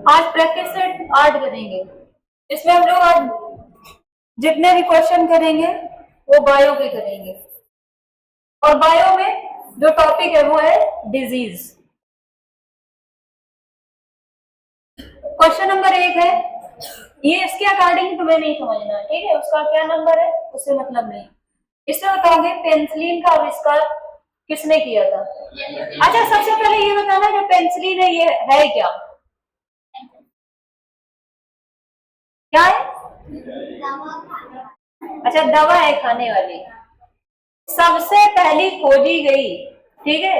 आज practice set 8 करेंगे। इसमें हम लोग आज जितने भी क्वेश्चन करेंगे वो बायो के करेंगे, और बायो में जो टॉपिक है वो है डिजीज। क्वेश्चन नंबर 1 है, ये इसके अकॉर्डिंग तुम्हें नहीं समझना, ठीक है, उसका क्या नंबर है उससे मतलब नहीं। इसमें बताओगे पेंसिलिन का आविष्कार किसने किया था। अच्छा, सबसे पहले ये बताना जो पेंसिलिन है ये है क्या क्या है। अच्छा, दवा है खाने वाली, सबसे पहली खोजी गई, ठीक है।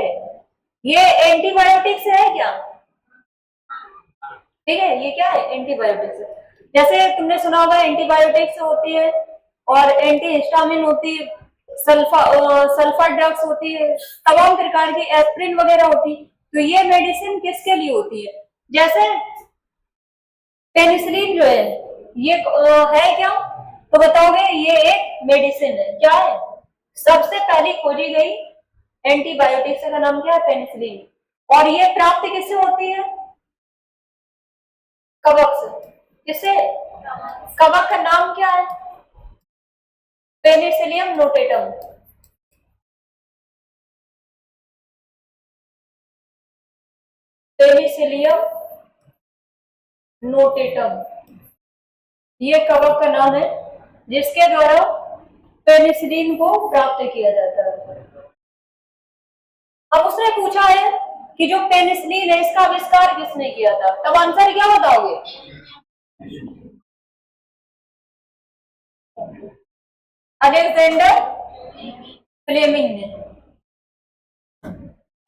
ये एंटीबायोटिक्स है क्या, ठीक है, ये क्या है एंटीबायोटिक्स है। जैसे तुमने सुना होगा एंटीबायोटिक्स होती है और एंटी हिस्टामिन होती है, सल्फा ड्रग्स होती है, तमाम प्रकार की एस्प्रिन वगैरह होती। तो ये मेडिसिन किसके लिए होती है। जैसे पेनिसिलिन जो है ये है क्या, तो बताओगे ये एक मेडिसिन है, क्या है, सबसे पहली खोजी गई एंटीबायोटिक्स का नाम क्या है पेनिसिलिन, और ये प्राप्त किससे होती है, कवक से। किससे, कवक का नाम क्या है, पेनिसिलियम नोटेटम। पेनिसिलियम नोटेटम ये कवक का नाम है जिसके द्वारा पेनिसिलिन को प्राप्त किया जाता है। अब उसने पूछा है कि जो पेनिसिलिन है इसका आविष्कार किसने किया था, तब आंसर क्या बताओगे, अलेक्जेंडर फ्लेमिंग ने।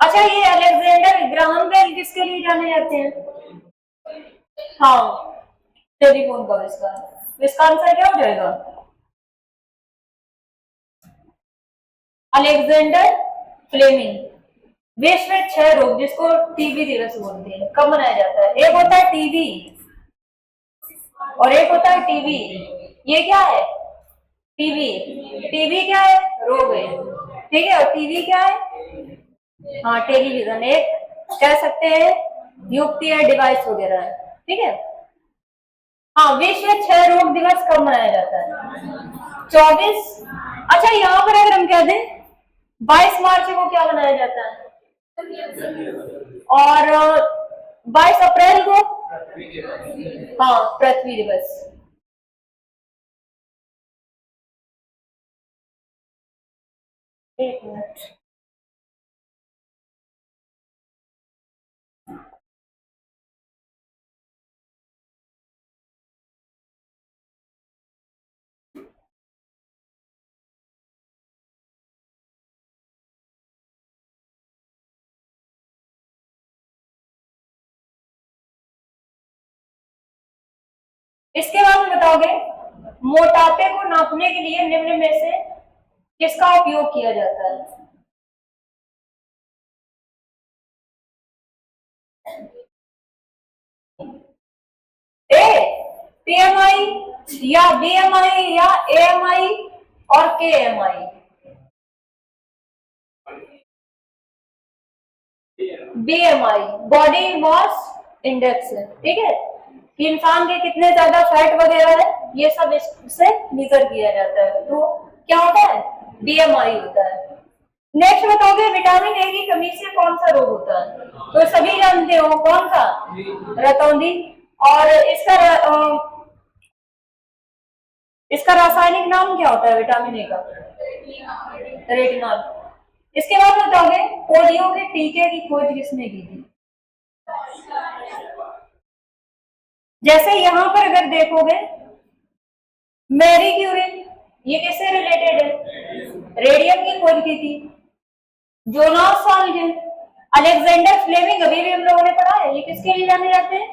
अच्छा, ये अलेक्जेंडर ग्राहम बेल किसके लिए जाने जाते हैं, हाँ, टेलीफोन का आविष्कार। इसका आंसर क्या हो जाएगा, अलेक्जेंडर फ्लेमिंग। विश्व क्षय रोग जिसको टीबी दिवस बोलते हैं कब मनाया जाता है, एक होता है टीबी और एक होता है टीबी। ये क्या है, टीबी, टीबी क्या है, रोग है, ठीक है, और टीबी क्या है, हाँ टेलीविजन, एक कह सकते हैं युक्ति है, डिवाइस वगैरह है, ठीक है। हाँ, विश्व क्षय रोग दिवस कब मनाया जाता है, 24। अच्छा, यहाँ पर अगर हम कह दें 22 मार्च को क्या मनाया जाता है, और 22 अप्रैल को, हाँ पृथ्वी दिवस। एक मिनट, इसके बाद में बताओगे मोटापे को नापने के लिए निम्न में से किसका उपयोग किया जाता है। ए पीएमआई या बीएमआई या एएमआई और केएमआई। बीएमआई बॉडी मास इंडेक्स है, ठीक है, कि इंसान के कितने ज्यादा फैट वगैरह है ये सब इससे मेजर किया जाता है, तो क्या होता है, बीएमआई होता है। नेक्स्ट बताओगे विटामिन ए की कमी से कौन सा रोग होता है, तो सभी जानते हो कौन सा, रतौंधी। और इसका रासायनिक नाम क्या होता है विटामिन ए का, रेटिनॉल। इसके बाद बताओगे पोलियो के टीके की खोज किसने की थी। जैसे यहां पर अगर देखोगे मैरी क्यूरी, ये किससे रिलेटेड है, रेडियम की खोज की थी। जोनास साल्के, अलेक्जेंडर फ्लेमिंग अभी भी हम लोगों ने पढ़ा है, ये किसके लिए जाने जाते हैं,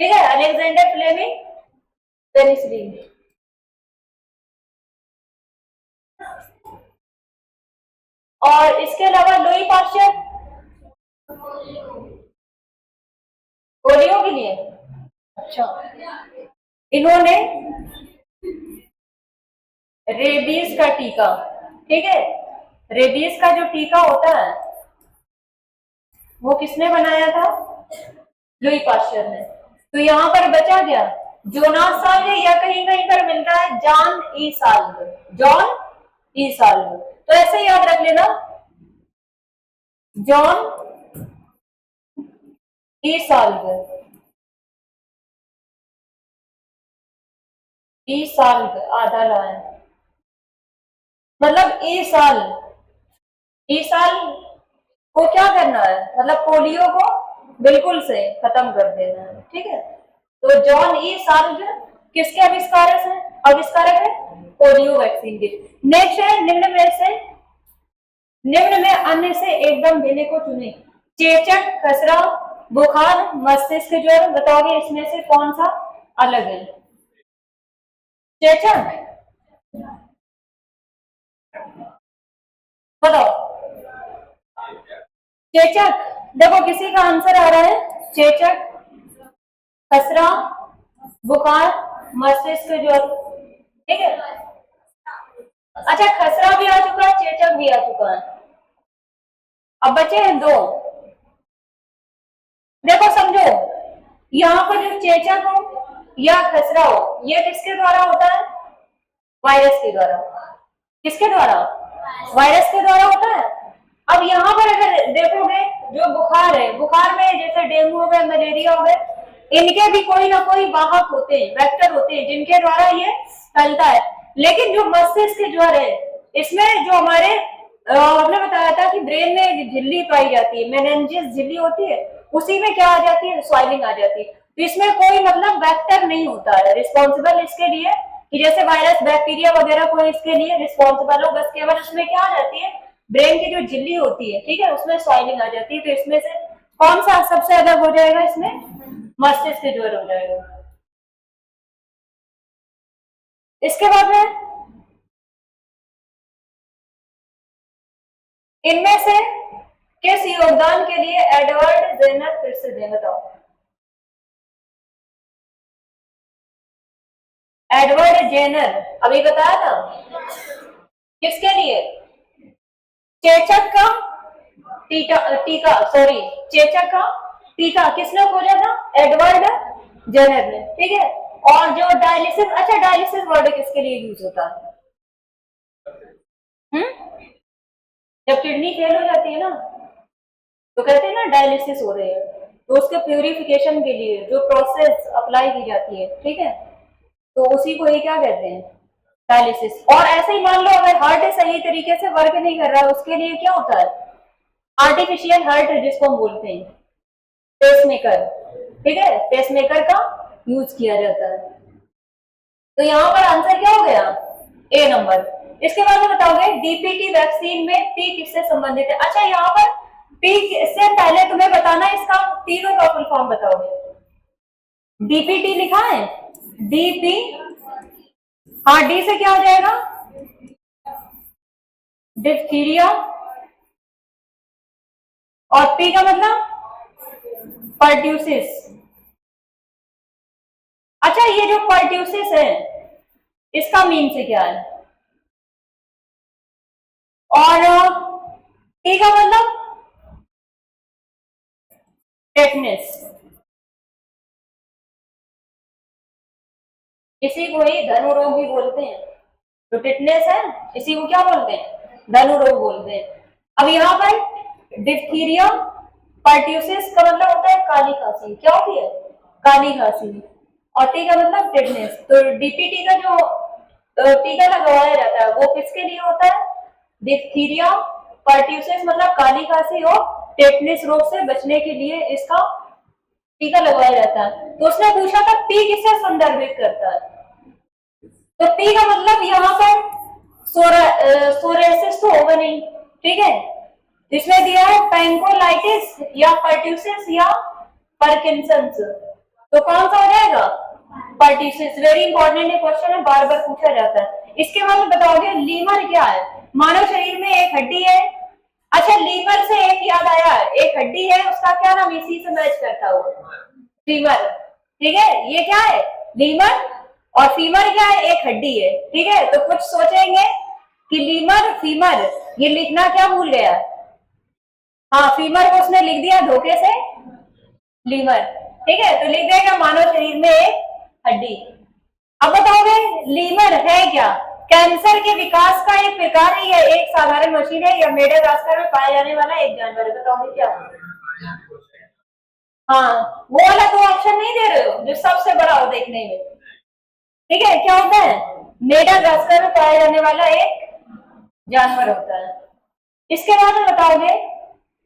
ठीक है, अलेक्जेंडर फ्लेमिंग पेनिसिलिन। और इसके अलावा लुई पाश्चर पोलियो के लिए, अच्छा, इन्होंने रेबीज का टीका, ठीक है, रेबीज का जो टीका होता है वो किसने बनाया था, लुई पाश्चर ने। तो यहाँ पर बचा क्या, जोनास साल्वे, या कहीं कहीं पर मिलता है John E Salve, John E Salve. तो ऐसे याद रख लेना, जॉन ई साल्वे, ई साल आधा लाए, मतलब ई साल, ई साल को क्या करना है, मतलब पोलियो को बिल्कुल से खत्म कर देना है, ठीक है। तो जॉन ई साल किसके आविष्कारक है, आविष्कारक है पोलियो वैक्सीन के। नेक्स्ट है, निम्न में अन्य से एकदम देने को चुने, चेचक, खसरा, बुखार, मस्तिष्क ज्वर, बताओगे इसमें से कौन सा अलग है। चेचक, बताओ, चेचक, देखो किसी का आंसर आ रहा है चेचक, खसरा, बुखार, मस्तिष्क ज्वर, ठीक है। अच्छा, खसरा भी आ चुका है, चेचक भी आ चुका है, अब बचे हैं दो। देखो समझो, यहाँ पर जो चेचक हो या खसरा हो, ये किसके द्वारा होता है, वायरस के द्वारा। किसके द्वारा, वायरस के द्वारा होता है। अब यहाँ पर अगर देखोगे, जो बुखार है, बुखार में जैसे डेंगू हो गया, मलेरिया हो गया, इनके भी कोई ना कोई वाहक होते हैं, वेक्टर होते हैं, जिनके द्वारा ये फैलता है। लेकिन जो मस्तिष्क ज्वर है, इसमें जो हमारे आपने बताया था कि ब्रेन में झिल्ली पाई जाती है, मेनिंजेस झिल्ली होती है, उसी में क्या आ जाती है, स्वाइलिंग आ जाती है। तो इसमें कोई मतलब वेक्टर नहीं होता है रिस्पॉन्सिबल इसके लिए, कि जैसे वायरस, बैक्टीरिया वगैरह कोई इसके लिए रिस्पॉन्सिबल हो, बस केवल उसमें क्या आ जाती है, ब्रेन की जो झिल्ली होती है, ठीक है, उसमें स्वाइलिंग आ जाती है। तो इसमें से कौन सा सबसे अलग हो जाएगा, इसमें मस्तिष्क ज्वर हो जाएगा। इसके बाद में इनमें से किस योगदान के लिए एडवर्ड जेनर प्रसिद्ध है, बताओ। एडवर्ड जेनर अभी बताया था, किसके लिए, चेचक का टीका सॉरी, चेचक का टीका किसने खोजा था, एडवर्ड जेनर ने, ठीक है। और जो डायलिसिस, अच्छा डायलिसिस वर्ड किसके लिए यूज होता है, जब किडनी फेल हो जाती है ना, तो कहते हैं ना डायलिसिस हो रही है, तो उसके प्यूरिफिकेशन के लिए जो प्रोसेस अप्लाई की जाती है, ठीक है, तो उसी को ही क्या कहते हैं, डायलिसिस। और ऐसे ही मान लो अगर हार्ट सही तरीके से वर्क नहीं कर रहा है, उसके लिए क्या होता है, आर्टिफिशियल हार्ट जिसको हम बोलते हैं, पेसमेकर, ठीक है, पेसमेकर का यूज किया जाता है। तो यहाँ पर आंसर क्या हो गया, ए नंबर। इसके बाद में बताओगे डीपीटी वैक्सीन में पी किससे संबंधित है। अच्छा, यहाँ पर पी से पहले तुम्हें बताना इसका तीनों का फुल फॉर्म बताओगे। डीपीटी लिखा है, डीपी, हाँ, डी से क्या हो जाएगा, डिप्थीरिया, और पी का मतलब पर्ट्यूसिस। अच्छा, ये जो पर्ट्यूसिस है इसका मीन से क्या है, और टी का मतलब टेटनस, इसी को ही धनु रोग भी बोलते हैं। जो टेटनस है इसी को क्या बोलते हैं, धनु रोग बोलते हैं। अब यहाँ पर डिप्थीरिया, पर्ट्यूसिस का मतलब होता है काली खांसी, क्या होती है, काली खांसी, और टी का मतलब टेटनस। तो डीपीटी का जो टीका लगवाया जाता है वो किसके लिए होता है, डिप्थीरिया, पर्ट्यूसिस मतलब काली खांसी, और टेटनस रोग से बचने के लिए इसका टीका लगवाया जाता है। तो उसने पूछा था पी किसे संदर्भित करता है, तो पी का मतलब यहाँ पर सोरेसिस तो होगा नहीं, ठीक है, इसमें दिया है पैंकोलाइटिस या पर्ट्यूसिस या पार्किंसंस, तो कौन सा हो जाएगा, पर्ट्यूसिस। वेरी इंपॉर्टेंट ये क्वेश्चन है, बार बार पूछा जाता है। इसके बाद बताओगे लीवर क्या है, मानव शरीर में एक हड्डी है। अच्छा, लीवर से एक याद आया, एक हड्डी है, उसका क्या नाम इसी से मैच करता हो, फीवर, ठीक है, ये क्या है, लीवर, और फीवर क्या है, एक हड्डी है, ठीक है। तो कुछ सोचेंगे कि लीवर फीवर, ये लिखना क्या भूल गया, हाँ, फीवर को उसने लिख दिया धोखे से लीवर, ठीक है, तो लिख देगा मानव शरीर में एक हड्डी। अब बताओगे लीमर है क्या? कैंसर के विकास का एक प्रकार है या एक साधारण मशीन है या मेडागास्कर में पाया जाने वाला एक जानवर है? बताओगे क्या? हाँ, वो वाला तो ऑप्शन नहीं दे रहे हो जो सबसे बड़ा हो देखने में। ठीक है, क्या होता है? मेडागास्कर में पाया जाने वाला एक जानवर होता है। इसके बाद में बताओगे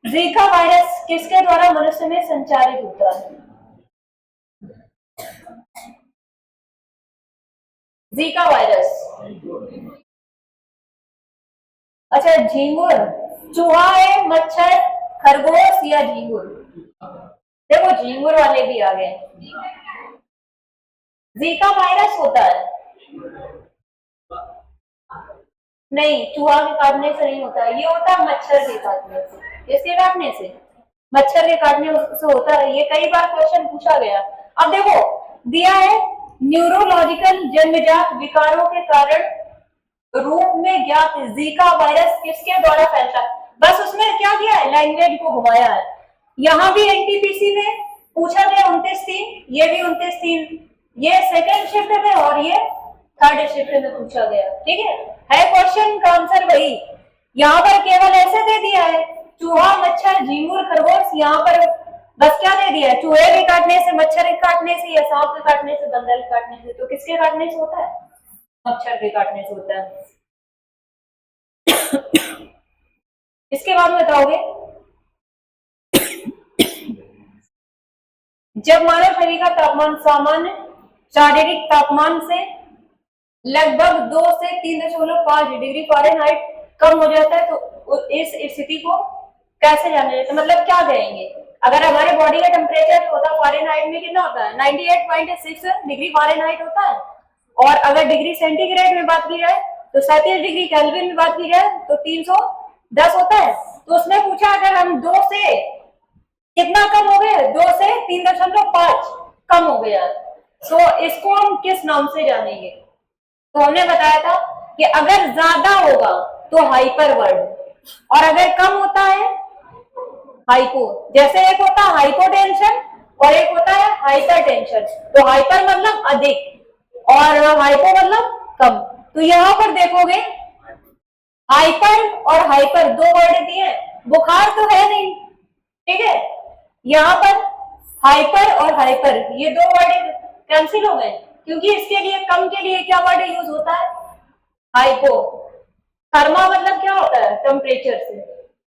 जीका वायरस किसके द्वारा मनुष्य में संचारित होता है? Zika virus. अच्छा, झींगुर चूहा है, मच्छर, खरगोश या झींगुर? देखो झींगुर वाले भी आ गए। जीका वायरस होता है? नहीं, चूहा के काटने से नहीं होता है, ये होता है मच्छर के काटने से। किसके काटने से? मच्छर के काटने से होता है। ये कई बार क्वेश्चन पूछा गया। अब देखो दिया है न्यूरोलॉजिकल जन्मजात विकारों के कारण रूप में ज्ञात जीका वायरस किसके द्वारा फैलता है? बस उसमें क्या किया है? लैंग्वेज को घुमाया है। यहाँ भी एनटीपीसी में पूछा गया 29-3, ये भी 29-3, ये सेकंड शिफ्ट में और ये थर्ड शिफ्ट में पूछा गया। ठीक है क्वेश्चन का आंसर वही। यहाँ पर केवल ऐसे दे दिया है चूहा, मच्छर, झींगुर, खरगोश। यहाँ पर बस क्या दे दिया है? चूहे के काटने से, मच्छर के काटने से या सांप के काटने से, बंदर के काटने से। तो किसके काटने से होता है? मच्छर के काटने से होता है। इसके बाद में बताओगे जब मानव शरीर का तापमान सामान्य शारीरिक तापमान से लगभग 2 से 3.5 डिग्री फ़ारेनहाइट कम हो जाता है तो इस स्थिति को कैसे जाना जाता है? मतलब क्या कहेंगे? अगर हमारे बॉडी का टेम्परेचर होता है फ़ारेनहाइट में कितना होता है? 98.6 डिग्री फ़ारेनहाइट होता है। और अगर डिग्री सेंटीग्रेड में बात की जाए तो 37 डिग्री केल्विन में बात की जाए तो 310 होता है। तो उसने पूछा अगर हम 2 से कितना कम हो गया? 2 से 3.5 कम हो गया, तो इसको हम किस नाम से जानेंगे? तो हमने बताया था कि अगर ज्यादा होगा तो हाइपर वर्ड, और अगर कम होता है हाइपो। जैसे एक होता है हाइपोटेंशन और एक होता है हाइपर टेंशन। तो हाइपर मतलब अधिक और हाइपो मतलब कम। तो यहाँ पर देखोगे हाइपर और हाइपर दो वर्ड दिए। बुखार तो है नहीं, ठीक है, यहाँ पर हाइपर और हाइपर ये दो वर्ड कैंसिल हो गए, क्योंकि इसके लिए कम के लिए क्या वर्ड यूज होता है? हाइपो। थर्मा मतलब क्या होता है? टेम्परेचर से।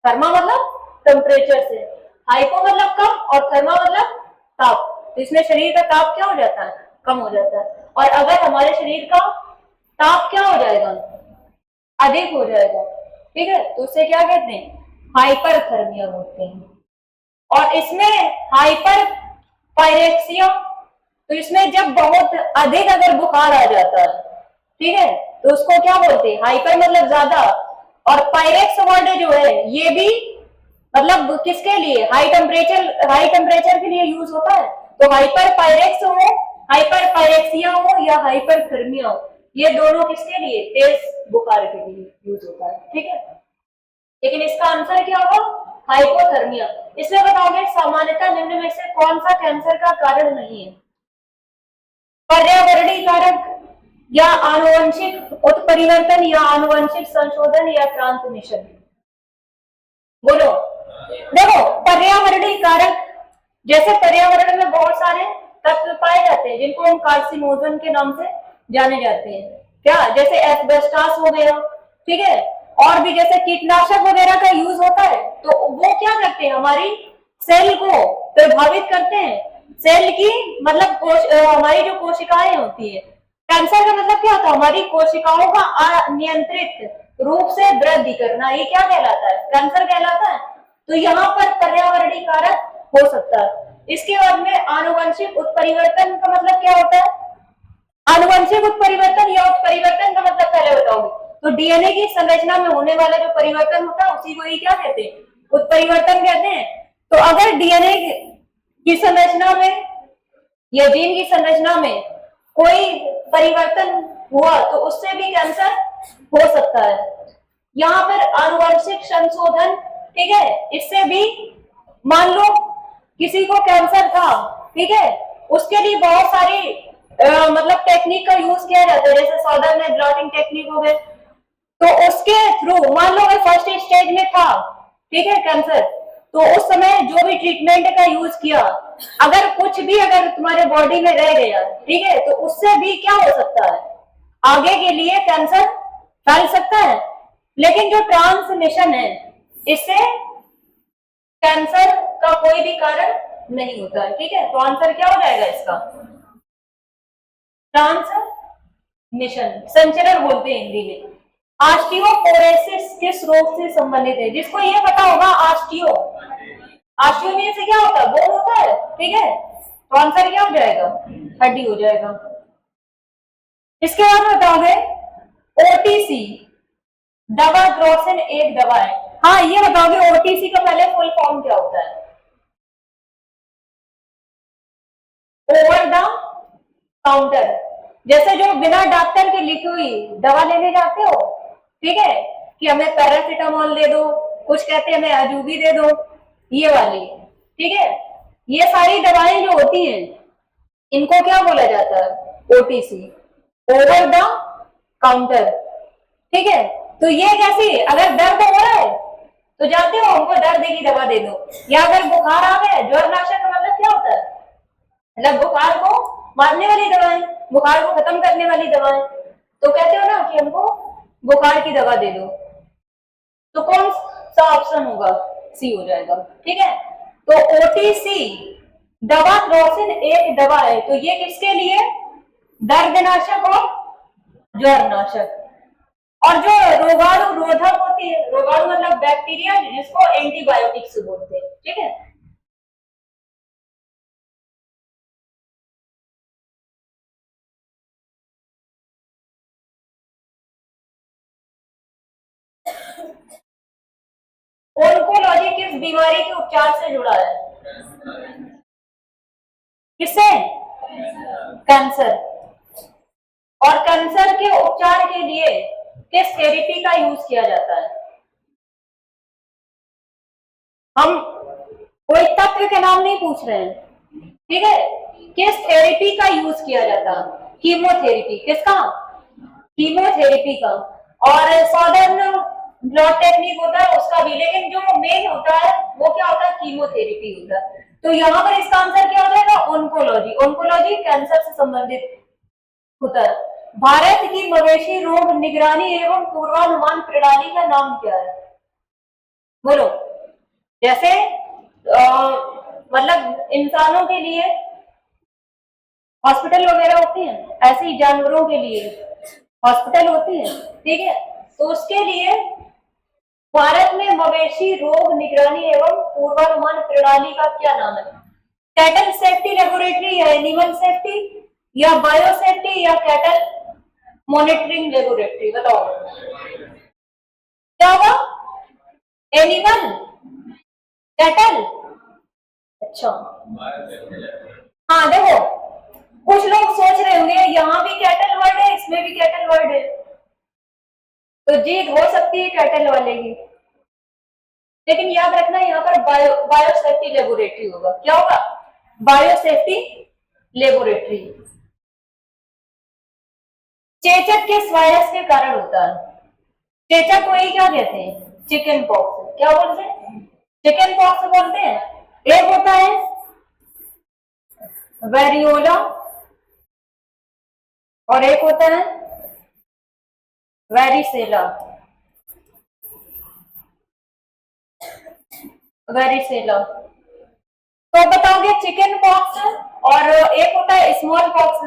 थर्मा मतलब टेम्परेचर से, हाइपो मतलब कम और थर्मा मतलब ताप। तो इसमें शरीर का ताप क्या हो जाता है? कम हो जाता है। और अगर हमारे शरीर का ताप क्या हो जाएगा? अधिक हो जाएगा, ठीक है, तो उसे क्या कहते हैं? हाइपरथर्मिया बोलते हैं। और इसमें हाइपर पायरेक्सिया, तो इसमें जब बहुत अधिक अगर बुखार आ जाता है, ठीक है, तो उसको क्या बोलते हैं? हाइपर मतलब ज्यादा। और पायरेक्स वर्ड जो है ये भी मतलब किसके लिए? हाई टेम्परेचर के लिए यूज होता है। तो हाइपर पायरेक्स हो, हाइपर पायरेक्सिया हो या हाइपरथर्मिया हो, ये दोनों किसके लिए? तेज बुखार के लिए यूज होता है, ठीक है। लेकिन इसका आंसर क्या होगा? हाइपोथर्मिया। इसमें बताओगे सामान्यतः निम्न में से कौन सा कैंसर का कारण नहीं है? पर्यावरणीय कारक या आनुवंशिक उत्परिवर्तन या आनुवंशिक संशोधन या ट्रांसमिशन? बोलो। देखो पर्यावरणीय कारक, जैसे पर्यावरण में बहुत सारे तत्व पाए जाते हैं जिनको हम कार्सिनोजन के नाम से जाने जाते हैं, क्या? जैसे एस्बेस्टॉस हो गया, ठीक है, और भी जैसे कीटनाशक वगैरह का यूज होता है, तो वो क्या करते हैं? हमारी सेल को प्रभावित करते हैं। सेल की मतलब हमारी जो कोशिकाएं होती है, कैंसर का मतलब क्या होता है? हमारी कोशिकाओं का अनियंत्रित रूप से वृद्धि करना, ये क्या कहलाता है? कैंसर कहलाता है। तो यहाँ पर पर्यावरणीय कारक हो सकता है। इसके बाद में आनुवंशिक उत्परिवर्तन का मतलब क्या होता है? आनुवंशिक उत्परिवर्तन या उत्परिवर्तन का मतलब पहले बताओगे। तो डीएनए की संरचना में होने वाला जो परिवर्तन होता है उसी को ही क्या कहते हैं? उत्परिवर्तन कहते हैं। तो अगर डीएनए की संरचना में या जीन की संरचना में कोई परिवर्तन हुआ तो उससे भी कैंसर हो सकता है। यहाँ पर आनुवंशिक संशोधन, ठीक है, इससे भी मान लो किसी को कैंसर था ठीक है, उसके लिए बहुत सारी मतलब टेक्निक का यूज किया जाता है, जैसे सॉदर्न ब्लॉटिंग टेक्निक हो गए। तो उसके थ्रू मान लो अगर फर्स्ट स्टेज में था, ठीक है, कैंसर, तो उस समय जो भी ट्रीटमेंट का यूज किया, अगर कुछ भी अगर तुम्हारे बॉडी में रह गया, ठीक है, तो उससे भी क्या हो सकता है, आगे के लिए कैंसर फैल सकता है। लेकिन जो ट्रांसमिशन है, इससे कैंसर का कोई भी कारण नहीं होता है, ठीक है। तो आंसर क्या हो जाएगा इसका, ट्रांसमिशन, संचरण बोलते हैं हिंदी में। ऑस्टियोपोरोसिस किस रोग से संबंधित है, जिसको ये पता होगा, ऑस्टियो में से क्या होता है, बोन होता है, ठीक है। तो आंसर क्या हो जाएगा, हड्डी हो जाएगा। इसके बाद बताओगे ओटीसी, दवा ग्रोसिन एक दवा है। हाँ, ये बताओगे ओटीसी का पहले फुल फॉर्म क्या होता है, ओवर द काउंटर। जैसे जो बिना डॉक्टर के लिखी हुई दवा लेने जाते हो, ठीक है, कि हमें पैरासिटामोल दे दो, कुछ कहते हैं हमें अजूबी दे दो, ये वाली, ठीक है, ये सारी दवाएं जो होती हैं, इनको क्या बोला जाता है, ओटीसी, ओवर द काउंटर, ठीक है। तो ये कैसी, अगर दर्द हो रहा है तो जाते हो, हमको दर्द की दवा दे दो, या अगर बुखार आ गया, ज्वर नाशक का मतलब क्या होता है, मतलब बुखार को मारने वाली दवाएं, बुखार को खत्म करने वाली दवाएं, तो कहते हो ना कि हमको बुखार की दवा दे दो। तो कौन सा ऑप्शन होगा, सी हो जाएगा, ठीक है। तो ओटीसी, दवा ग्रोसिन एक दवा है, तो ये किसके लिए, दर्दनाशक और ज्वर नाशक। और जो रोगाणु रोधक होती है, रोगाणु मतलब बैक्टीरिया, जिसको एंटीबायोटिक्स बोलते हैं, ठीक है। ओन्कोलॉजी किस बीमारी के उपचार से जुड़ा है, किससे, कैंसर। और कैंसर के उपचार के लिए किस थेरेपी का यूज किया जाता है, हम कोई तत्व के नाम नहीं पूछ रहे हैं, ठीक है, किस थेरेपी का यूज किया जाता है, कीमोथेरेपी, किसका, कीमोथेरेपी का। और सॉदर्न ब्लॉट टेक्निक होता है उसका भी, लेकिन जो मेन होता है वो क्या होता है, कीमोथेरेपी होता है। तो यहाँ पर इसका आंसर क्या हो जाएगा, ओन्कोलॉजी, ओन्कोलॉजी कैंसर से संबंधित होता है। भारत की मवेशी रोग निगरानी एवं पूर्वानुमान प्रणाली का नाम क्या है, बोलो। जैसे मतलब इंसानों के लिए हॉस्पिटल वगैरह होती हैं, ऐसे ही जानवरों के लिए हॉस्पिटल होती है, ठीक है। तो उसके लिए भारत में मवेशी रोग निगरानी एवं पूर्वानुमान प्रणाली का क्या नाम है, कैटल सेफ्टी लेबोरेटरी या एनिमल सेफ्टी या बायो सेफ्टी या कैटल मॉनिटरिंग लेबोरेटरी, बताओ क्या होगा, एनिमल, कैटल, अच्छा। हाँ देखो, कुछ लोग सोच रहे होंगे यहाँ भी कैटल वर्ड है, इसमें भी कैटल वर्ड है, तो जीत हो सकती है कैटल वाले की। लेकिन याद रखना यहाँ पर बायो सेफ्टी लेबोरेटरी होगा, क्या होगा, बायो सेफ्टी लेबोरेटरी। चेचक किस वायरस के कारण होता है, चेचक को ही क्या कहते हैं, चिकन पॉक्स, क्या बोलते हैं, चिकन पॉक्स बोलते हैं। एक होता है वेरियोला और एक होता है वेरिसेला, वेरिसेला। तो बताओगे चिकन पॉक्स और एक होता है स्मॉल पॉक्स,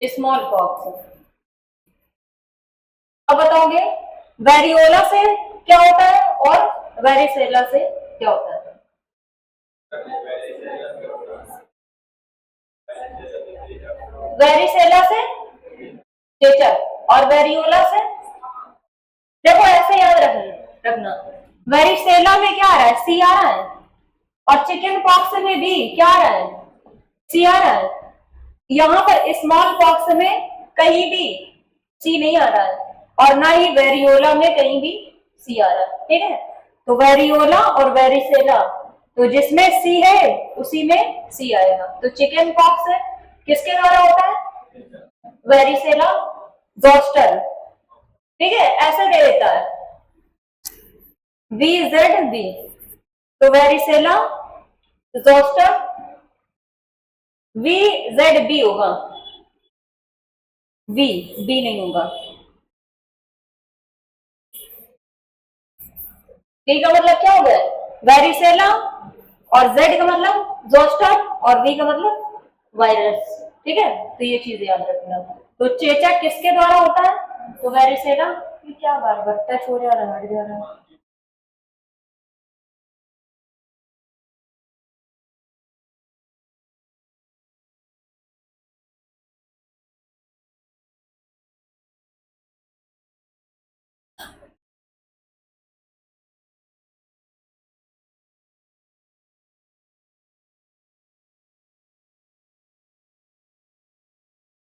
स्मॉल पॉक्स। अब बताओगे वेरियोला से क्या होता है और वेरिसेला से क्या होता है, वेरिसेला से चेचक और वेरियोला से, देखो ऐसे याद रखना, वेरिसेला में क्या आ रहा है, सी आ रहा है, और चिकन पॉक्स में भी क्या आ रहा है, सी आ रहा है। यहाँ पर स्मॉल पॉक्स में कहीं भी सी नहीं आ रहा है और ना ही वेरियोला में कहीं भी सी आ रहा है, ठीक है। तो वेरियोला और वेरिसेला तो जिसमें सी है उसी में सी आएगा। तो चिकन पॉक्स किसके द्वारा होता है? Varicella zoster. ठीक है, ऐसे दे देता है VZB। तो वेरिसेला जोस्टर VZB होगा, बी नहीं होगा। बी का मतलब क्या हो गया? वेरिसेला, और जेड का मतलब जोस्टर, और वी का मतलब वायरस। ठीक है, तो ये चीज याद रखना। तो चेचक किसके द्वारा होता है? तो वेरिसेला। ये क्या बार बार टच हो जा रहा है, हट जा रहा है।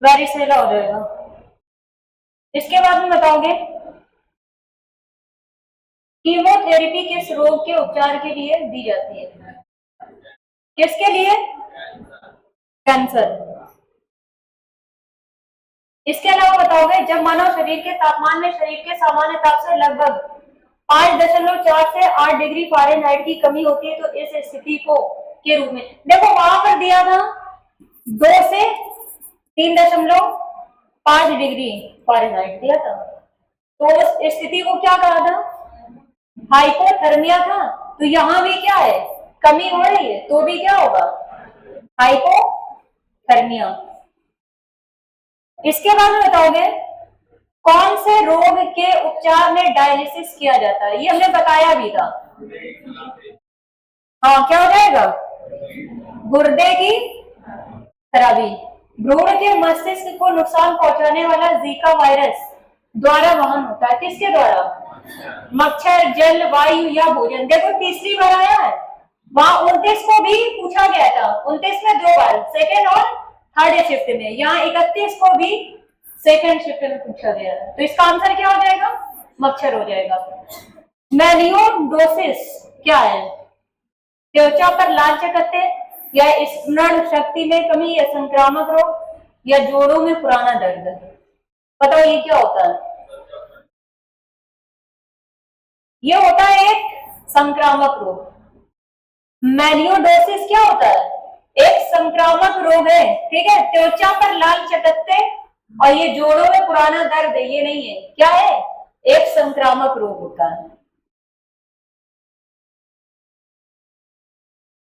वेरिसेला हो जाएगा। इसके बाद में बताओगे कीमोथेरेपी किस रोग के उपचार के लिए दी जाती है? किसके लिए? कैंसर। इसके अलावा बताओगे जब मानव शरीर के तापमान में शरीर के सामान्य ताप से लगभग 5.4 से 8 डिग्री फ़ारेनहाइट की कमी होती है तो इस स्थिति को के रूप में, देखो वहां पर दिया था 2 से 3.5 डिग्री फ़ारेनहाइट दिया था, तो उस स्थिति को क्या कहा था? हाइपोथर्मिया था। तो यहां भी क्या है? कमी हो रही है, तो भी क्या होगा? हाइपोथर्मिया। इसके बाद में बताओगे कौन से रोग के उपचार में डायलिसिस किया जाता है? ये हमने बताया भी था। हाँ, क्या हो जाएगा? गुर्दे की खराबी। भ्रूण के मस्तिष्क को नुकसान पहुंचाने वाला जीका वायरस द्वारा वहन होता है। किसके द्वारा? मच्छर, जल, वायु या भोजन। देखो तीसरी बार आया है, वहां 29 को भी पूछा गया था, 29 में 2 बार, सेकेंड और थर्ड शिफ्ट में। यहाँ 31 को भी सेकेंड शिफ्ट में पूछा गया है। तो इसका आंसर क्या हो जाएगा? मच्छर हो जाएगा। मेलियोडोसिस क्या है? त्वचा पर लाल चकत्ते, या स्मरण शक्ति में कमी, या संक्रामक रोग, या जोड़ों में पुराना दर्द। बताओ ये क्या होता है? ये होता है एक संक्रामक रोग। मेलियोडोसिस क्या होता है? एक संक्रामक रोग है। ठीक है, त्वचा पर लाल चकत्ते और ये जोड़ों में पुराना दर्द है, ये नहीं है। क्या है? एक संक्रामक रोग होता है।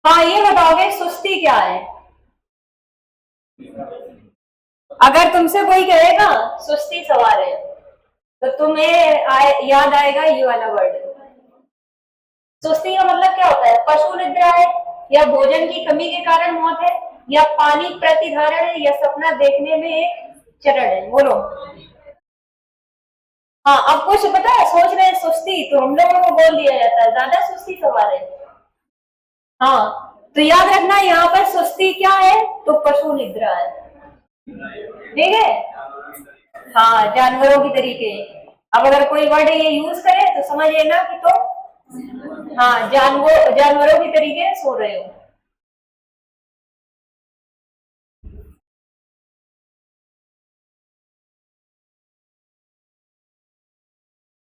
हाँ, ये बताओगे सुस्ती क्या है? अगर तुमसे कोई कहेगा सुस्ती सवार है तो तुम्हें याद आएगा ये वाला वर्ड। सुस्ती का मतलब क्या होता है? पशु निद्रा है, या भोजन की कमी के कारण मौत है, या पानी प्रतिधारण है, या सपना देखने में एक चरण है। बोलो। हाँ, अब कुछ पता है, सोच रहे हैं सुस्ती, तो हम लोगों को बोल दिया जाता है ज्यादा सुस्ती सवार है। हाँ, तो याद रखना यहाँ पर सुस्ती क्या है? तो पशु निद्रा है। ठीक है, हाँ, जानवरों की तरीके। अब अगर कोई वर्ड ये यूज करे तो समझ लेना कि तो हाँ, जानवरों की तरीके सो रहे हो।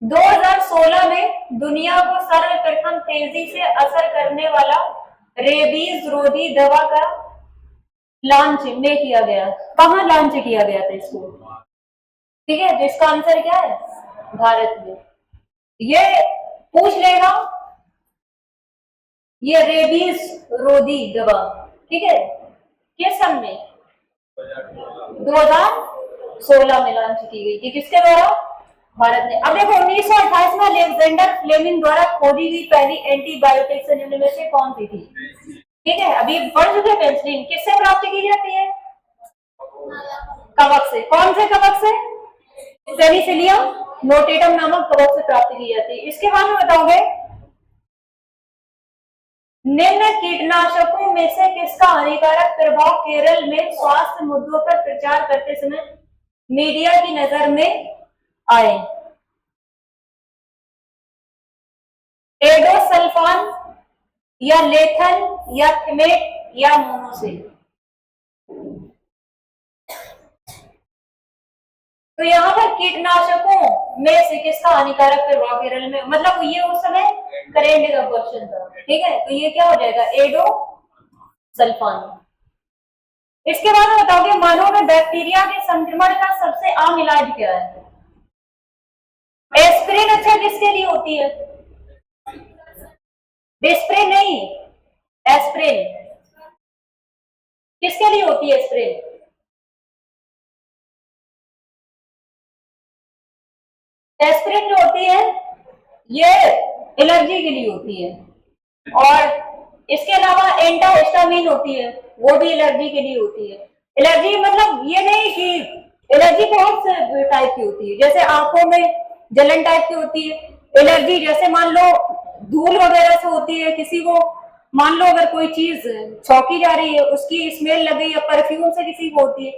2016 में दुनिया को सर्वप्रथम तेजी से असर करने वाला रेबीज रोधी दवा का लॉन्च में किया गया। कहाँ लॉन्च किया गया था इसको? ठीक है, तो इसका आंसर क्या है? भारत में। ये पूछ लेगा, ये रेबीज रोधी दवा, ठीक है, किस सन में? 2016 में लॉन्च की गई थी। किसके द्वारा? भारत ने। अब देखो 1928 में अलेक्जेंडर फ्लेमिंग द्वारा खोजी गई पहली एंटीबायोटिक्स निम्न में से कौन सी थी? ठीक है, अभी बढ़ चुके पेंसिलिन किससे प्राप्त की जाती है? कवक से। कौन से कवक से? पेनिसिलियम नोटेटम नामक कवक से प्राप्त की जाती है। इसके बाद में बताओगे निम्न कीटनाशकों में से किसका हानिकारक प्रभाव केरल में स्वास्थ्य मुद्दों पर प्रचार करते समय मीडिया की नजर में आए? एडोसल्फान, या लेथल या थिमेट या मोनोसिल। तो यहाँ पर कीटनाशकों में से किसका हानिकारक प्रभाव केरल में, मतलब ये उस समय करेंट का क्वेश्चन था, ठीक है। तो ये क्या हो जाएगा, एडो सल्फान। इसके बाद में बताओगे मानव में बैक्टीरिया के संक्रमण का सबसे आम इलाज क्या है। एस्पिरिन अच्छा किसके लिए होती है, डिस्प्रिन नहीं, एस्पिरिन किसके लिए होती है, एस्पिरिन एस्पिरिन जो होती है ये एलर्जी के लिए होती है, और इसके अलावा एंटाहिस्टामिन होती है वो भी एलर्जी के लिए होती है। एलर्जी मतलब ये नहीं कि एलर्जी बहुत से टाइप की होती है, जैसे आंखों में जलन टाइप की होती है एलर्जी, जैसे मान लो धूल वगैरह से होती है किसी को, मान लो अगर कोई चीज छौकी जा रही है उसकी स्मेल लग गई या परफ्यूम से किसी को होती है,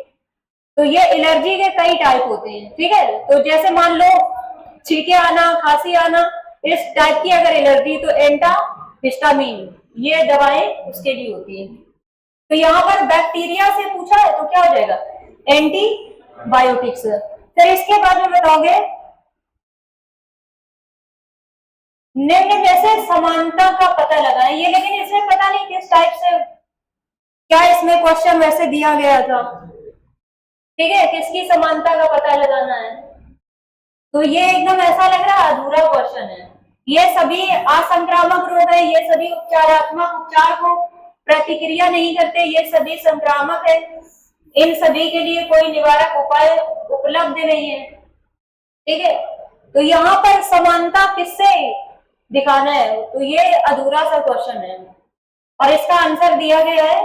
तो ये एलर्जी के कई टाइप होते हैं, ठीक है। तो जैसे मान लो छींके आना, खांसी आना, इस टाइप की अगर एलर्जी तो एंटाहिस्टामिन ये दवाएं उसके लिए होती है। तो यहाँ पर बैक्टीरिया से पूछा है तो क्या हो जाएगा, एंटीबायोटिक्स। फिर इसके बाद में बताओगे निम्न में से समानता का पता लगाएं, ये लेकिन इसमें पता नहीं किस टाइप से, क्या इसमें क्वेश्चन वैसे दिया गया था, ठीक है, किसकी समानता का पता लगाना है। तो ये एकदम ऐसा लग रहा है अधूरा क्वेश्चन है। ये सभी असंक्रामक रोग है, ये सभी उपचारात्मक उपचार को प्रतिक्रिया नहीं करते, ये सभी संक्रामक है, इन सभी के लिए कोई निवारक उपाय उपलब्ध नहीं है, ठीक है। तो यहाँ पर समानता किससे दिखाना है, तो ये अधूरा सा क्वेश्चन है, और इसका आंसर दिया गया है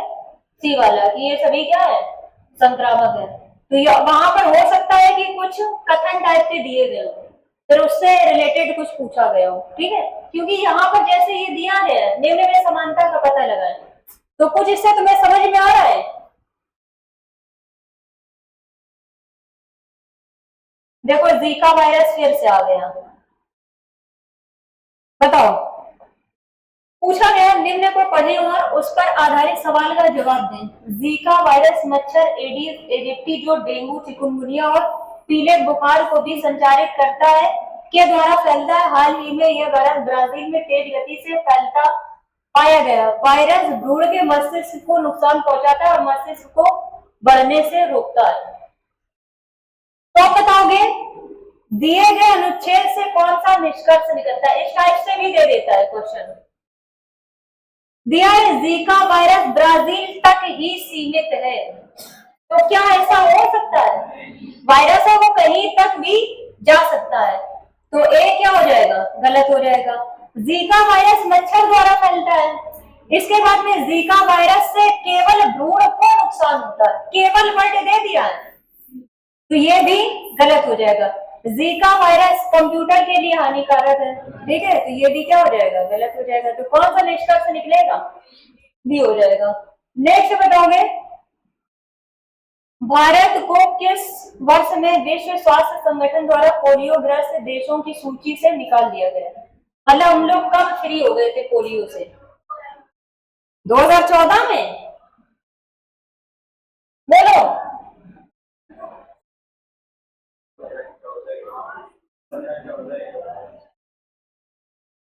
सी वाला कि ये सभी क्या है, संक्रामक है। तो वहां पर हो सकता है कि कुछ कथन टाइप के दिए गए हो, फिर उससे रिलेटेड कुछ पूछा गया हो, ठीक है, क्योंकि यहाँ पर जैसे ये दिया गया है निम्न में समानता का पता लगाएं, तो कुछ इससे तुम्हें समझ में आ रहा है। देखो जीका वायरस फिर से आ गया, बताओ पूछा गया निम्न को पढ़े और उस पर आधारित सवाल का जवाब दें। जीका वायरस मच्छर एडिस एजिप्टी जो डेंगू, चिकुनगुनिया और पीले बुखार को भी संचारित करता है के द्वारा फैलता है। हाल ही में यह वायरस ब्राजील में तेज गति से फैलता पाया गया। वायरस भ्रूण के मस्तिष्क को नुकसान पहुंचाता है और मस्तिष्क को बढ़ने से रोकता है। तो आप बताओगे दिए गए अनुच्छेद से कौन सा निष्कर्ष निकलता है, इस टाइप से भी दे देता है क्वेश्चन। दिया है जीका वायरस ब्राजील तक ही सीमित है, तो क्या ऐसा हो सकता है, वायरस है वो कहीं तक भी जा सकता है, तो ए क्या हो जाएगा, गलत हो जाएगा। जीका वायरस मच्छर द्वारा फैलता है, इसके बाद में जीका वायरस से केवल भ्रूण को नुकसान होता है, केवल वर्ड दे दिया है, तो ये भी गलत हो जाएगा। जीका वायरस कंप्यूटर के लिए हानिकारक है, ठीक है, तो ये भी क्या हो जाएगा, गलत हो जाएगा। तो कौन सा निष्कर्ष निकलेगा, भी हो जाएगा। नेक्स्ट बताओगे भारत को किस वर्ष में विश्व स्वास्थ्य संगठन द्वारा पोलियो ग्रस्त देशों की सूची से निकाल दिया गया, मतलब हम लोग कब फ्री हो गए थे पोलियो से, 2014 में, बोलो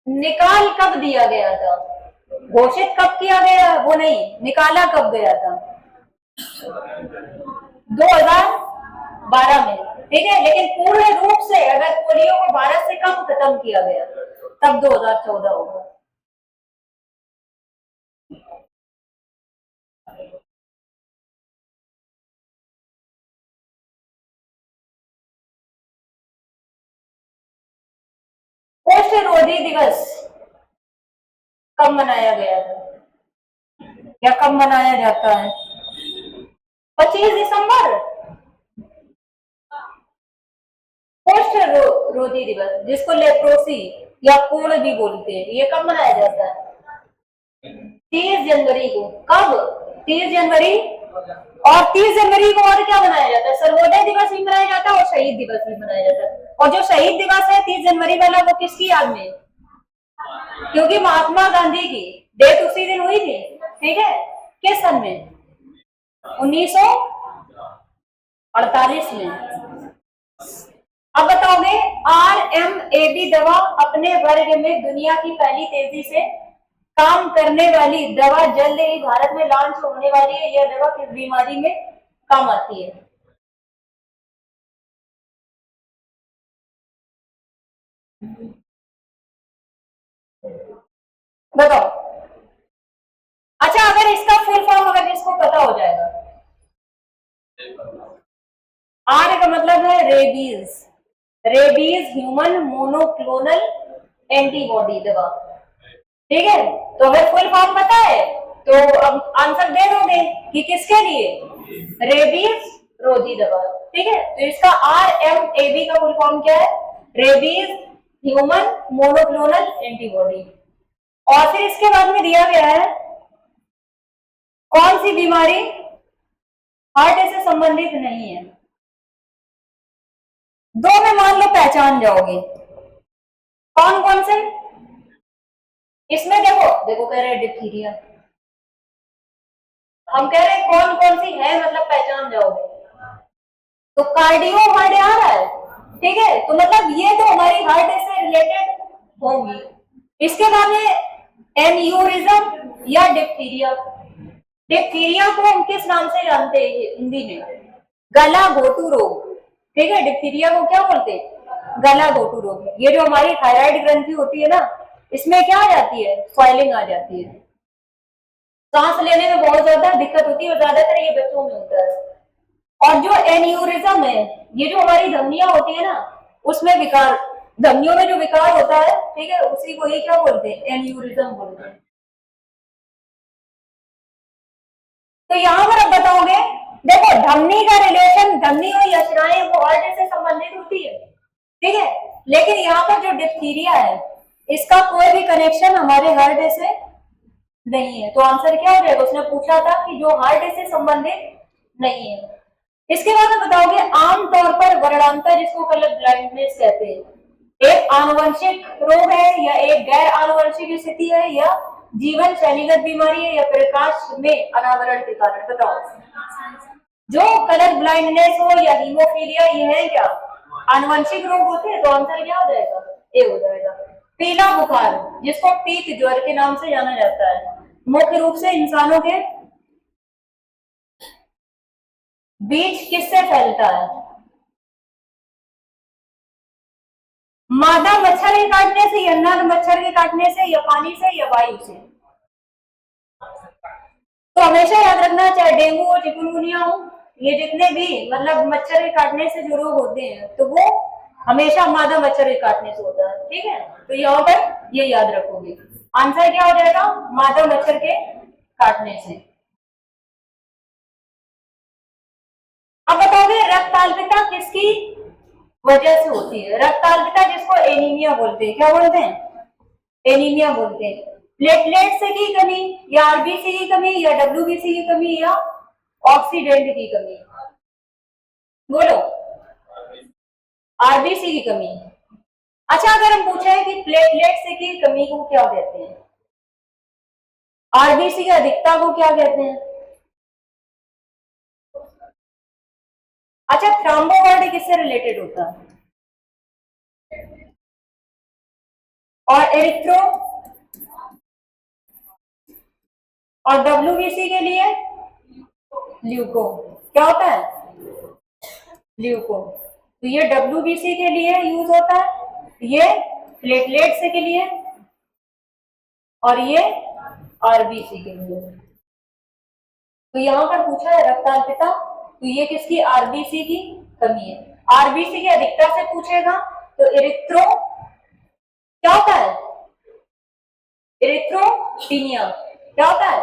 निकाल कब दिया गया था, घोषित कब किया गया वो नहीं, निकाला कब गया था, 2012 में, ठीक है, लेकिन पूर्ण रूप से अगर पोलियो को भारत से कब खत्म किया गया तब 2014 होगा। कुष्ठ रोधी दिवस कब मनाया गया था या कब मनाया जाता है, 25 दिसंबर। कुष्ठ रोधी दिवस जिसको लेप्रोसी या कोढ़ भी बोलते हैं, ये कब मनाया जाता है, 30 जनवरी को। कब, 30 जनवरी, और 30 जनवरी को और क्या मनाया जाता है, सर्वोदय दिवस भी मनाया जाता है और शहीद दिवस भी मनाया जाता है। और जो शहीद दिवस है 30 जनवरी वाला वो किसकी याद में, क्योंकि महात्मा गांधी की डेथ उसी दिन हुई थी, ठीक है। किस सन में? 1948 में। अब बताओगे, RMAB दवा अपने वर्ग में दुनिया की पहली तेजी से काम करने वाली दवा जल्द ही भारत में लॉन्च होने वाली है। यह दवा किस बीमारी में काम आती है? बताओ। अच्छा, अगर इसका फुल फॉर्म अगर इसको पता हो जाएगा। आर का मतलब है rabies. Rabies human monoclonal antibody दवा, ठीक है। तो अगर फुल फॉर्म पता है तो अब आंसर दे दोगे कि किसके लिए? रेबीज रोधी दवा, ठीक है। तो इसका RMAB का फुल फॉर्म क्या है? Rabies human monoclonal antibody. और फिर इसके बाद में दिया गया है कौन सी बीमारी हार्ट से संबंधित नहीं है। दो में मान लो पहचान जाओगे, कौन कौन से? इसमें देखो देखो कह रहे डिप्थीरिया, हम कह रहे हैं कौन कौन सी है, मतलब पहचान जाओगे। तो कार्डियो हार्ट आ रहा है, ठीक है। तो मतलब ये तो हमारी हार्ट से रिलेटेड होंगी। इसके बाद में एन्यूरिज्म या डिप्थीरिया। डिप्थीरिया को हम किस नाम से जानते हैं हिंदी में? गला घोटू रोग, ठीक है। डिप्थीरिया को क्या बोलते हैं? गला घोटू रोग। ये जो हमारी थायराइड ग्रंथि होती है ना, इसमें क्या आ जाती है? स्वेलिंग आ जाती है, सांस लेने में बहुत ज्यादा दिक्कत होती है और ज्यादातर ये बच्चों में होता है। और जो एन्यूरिज्म है, ये जो हमारी धमनियां होती है ना, उसमें विकार, धमनियों में जो विकार होता है, ठीक है, उसी को ही क्या बोलते हैं? एन्यूरिज्म बोलते हैं। तो यहां पर अब बताओगे, देखो धमनी का रिलेशन, धमनी और यशनाएं वो हार्ट से संबंधित होती है, ठीक है। लेकिन यहाँ पर जो डिप्थीरिया है, इसका कोई भी कनेक्शन हमारे हार्ट से नहीं है। तो आंसर क्या हो जाएगा? उसने पूछा था कि जो हार्ट से संबंधित नहीं है। इसके बाद में बताओगे, आमतौर पर वर्णांतर जिसको कलर ब्लाइंडनेस कहते हैं, एक आनुवंशिक रोग है या एक गैर आनुवंशिक स्थिति है या जीवन शैलीगत बीमारी है या प्रकाश में अनावरण के कारण? बताओ। जो कलर ब्लाइंडनेस हो या हीमोफीलिया, ये है क्या? आनुवंशिक रोग होते हैं। तो आंसर क्या हो जाएगा? ए हो जाएगा। पीला बुखार जिसको पीत ज्वर के नाम से जाना जाता है, मुख्य रूप से इंसानों के बीच किससे फैलता है? मादा मच्छर के काटने से या नर मच्छर के काटने से या पानी से या वायु से? तो हमेशा याद रखना, चाहे डेंगू हो चिकनगुनिया हो, ये जितने भी मतलब मच्छर के काटने से जो रोग होते हैं, तो वो हमेशा मादा मच्छर के काटने से होता है, ठीक है। तो यहाँ पर ये याद रखोगे। आंसर क्या हो जाएगा? मादा मच्छर के काटने से। अब बताओगे रक्ताल्पता किसकी वजह से होती है? रक्ताल्पता जिसको एनीमिया बोलते हैं, क्या बोलते हैं? एनीमिया बोलते हैं। प्लेटलेट्स की कमी या आरबीसी की कमी या डब्ल्यूबीसी की कमी या ऑक्सीडेंट की कमी? बोलो। आरबीसी की कमी। अच्छा, अगर हम पूछे कि प्लेटलेट्स की कमी को क्या कहते हैं, आरबीसी की अधिकता को क्या कहते हैं? अच्छा, थ्रोम्बो वर्ड किससे रिलेटेड होता है? और एरिथ्रो और डब्ल्यूबीसी के लिए ल्यूको। क्या होता है? ल्यूको। तो ये डब्ल्यूबीसी के लिए यूज होता है, ये प्लेटलेट्स के लिए, और ये आरबीसी के लिए। तो यहाँ पर पूछा है रक्ताल्पता, तो ये किसकी? आरबीसी की कमी है। आरबीसी की अधिकता से पूछेगा तो इरिथ्रो, क्या होता है? इरिथ्रोपीनिया, क्या होता है?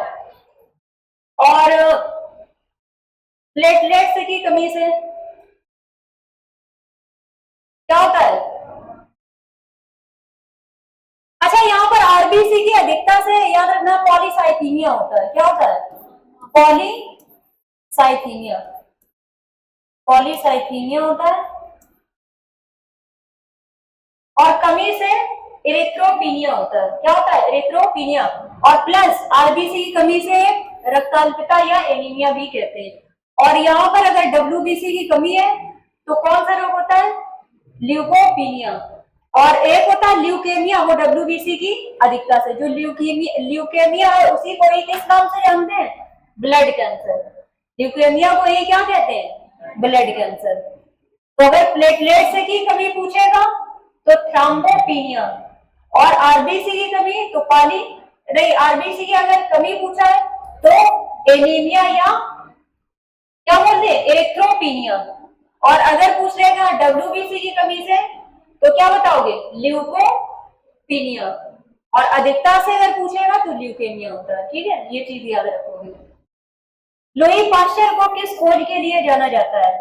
और प्लेटलेट्स की कमी से क्या होता है? अच्छा, यहाँ पर आरबीसी की अधिकता से याद रखना पॉलीसाइथीमिया होता है। क्या होता है? पॉलीसाइथीमिया। पॉलीसाइथीमिया होता है। और कमी से इरिथ्रोपीनिया होता है। क्या होता है? इरिथ्रोपीनिया। और प्लस आरबीसी की कमी से रक्ताल्पता या एनीमिया भी कहते हैं। और यहाँ पर अगर डब्ल्यूबीसी की कमी है तो कौन सा रोग होता है? ल्यूकोपीनिया। और एक होता है ल्यूकेमिया, वो डब्ल्यूबीसी की अधिकता से। जो ल्यूकेमिया है उसी को ही किस नाम से जानते हैं? Blood cancer. ल्यूकेमिया को ये क्या कहते हैं? Blood cancer. तो अगर प्लेटलेट से की कमी पूछेगा तो थ्रोम्बोपिनिया। और आरबीसी की कमी तो आरबीसी की अगर कमी पूछा है तो एनीमिया या क्या बोलते हैं? एरिथ्रोपीनिया। और अगर पूछ लेगा डब्ल्यूबीसी की कमी से तो क्या बताओगे? ल्यूकोपीनिया। और अधिकता से अगर पूछेगा तो ल्यूकेमिया होता है। ठीक है, ये चीज याद रखोगे। लुई पाश्चर को किस खोज के लिए जाना जाता है?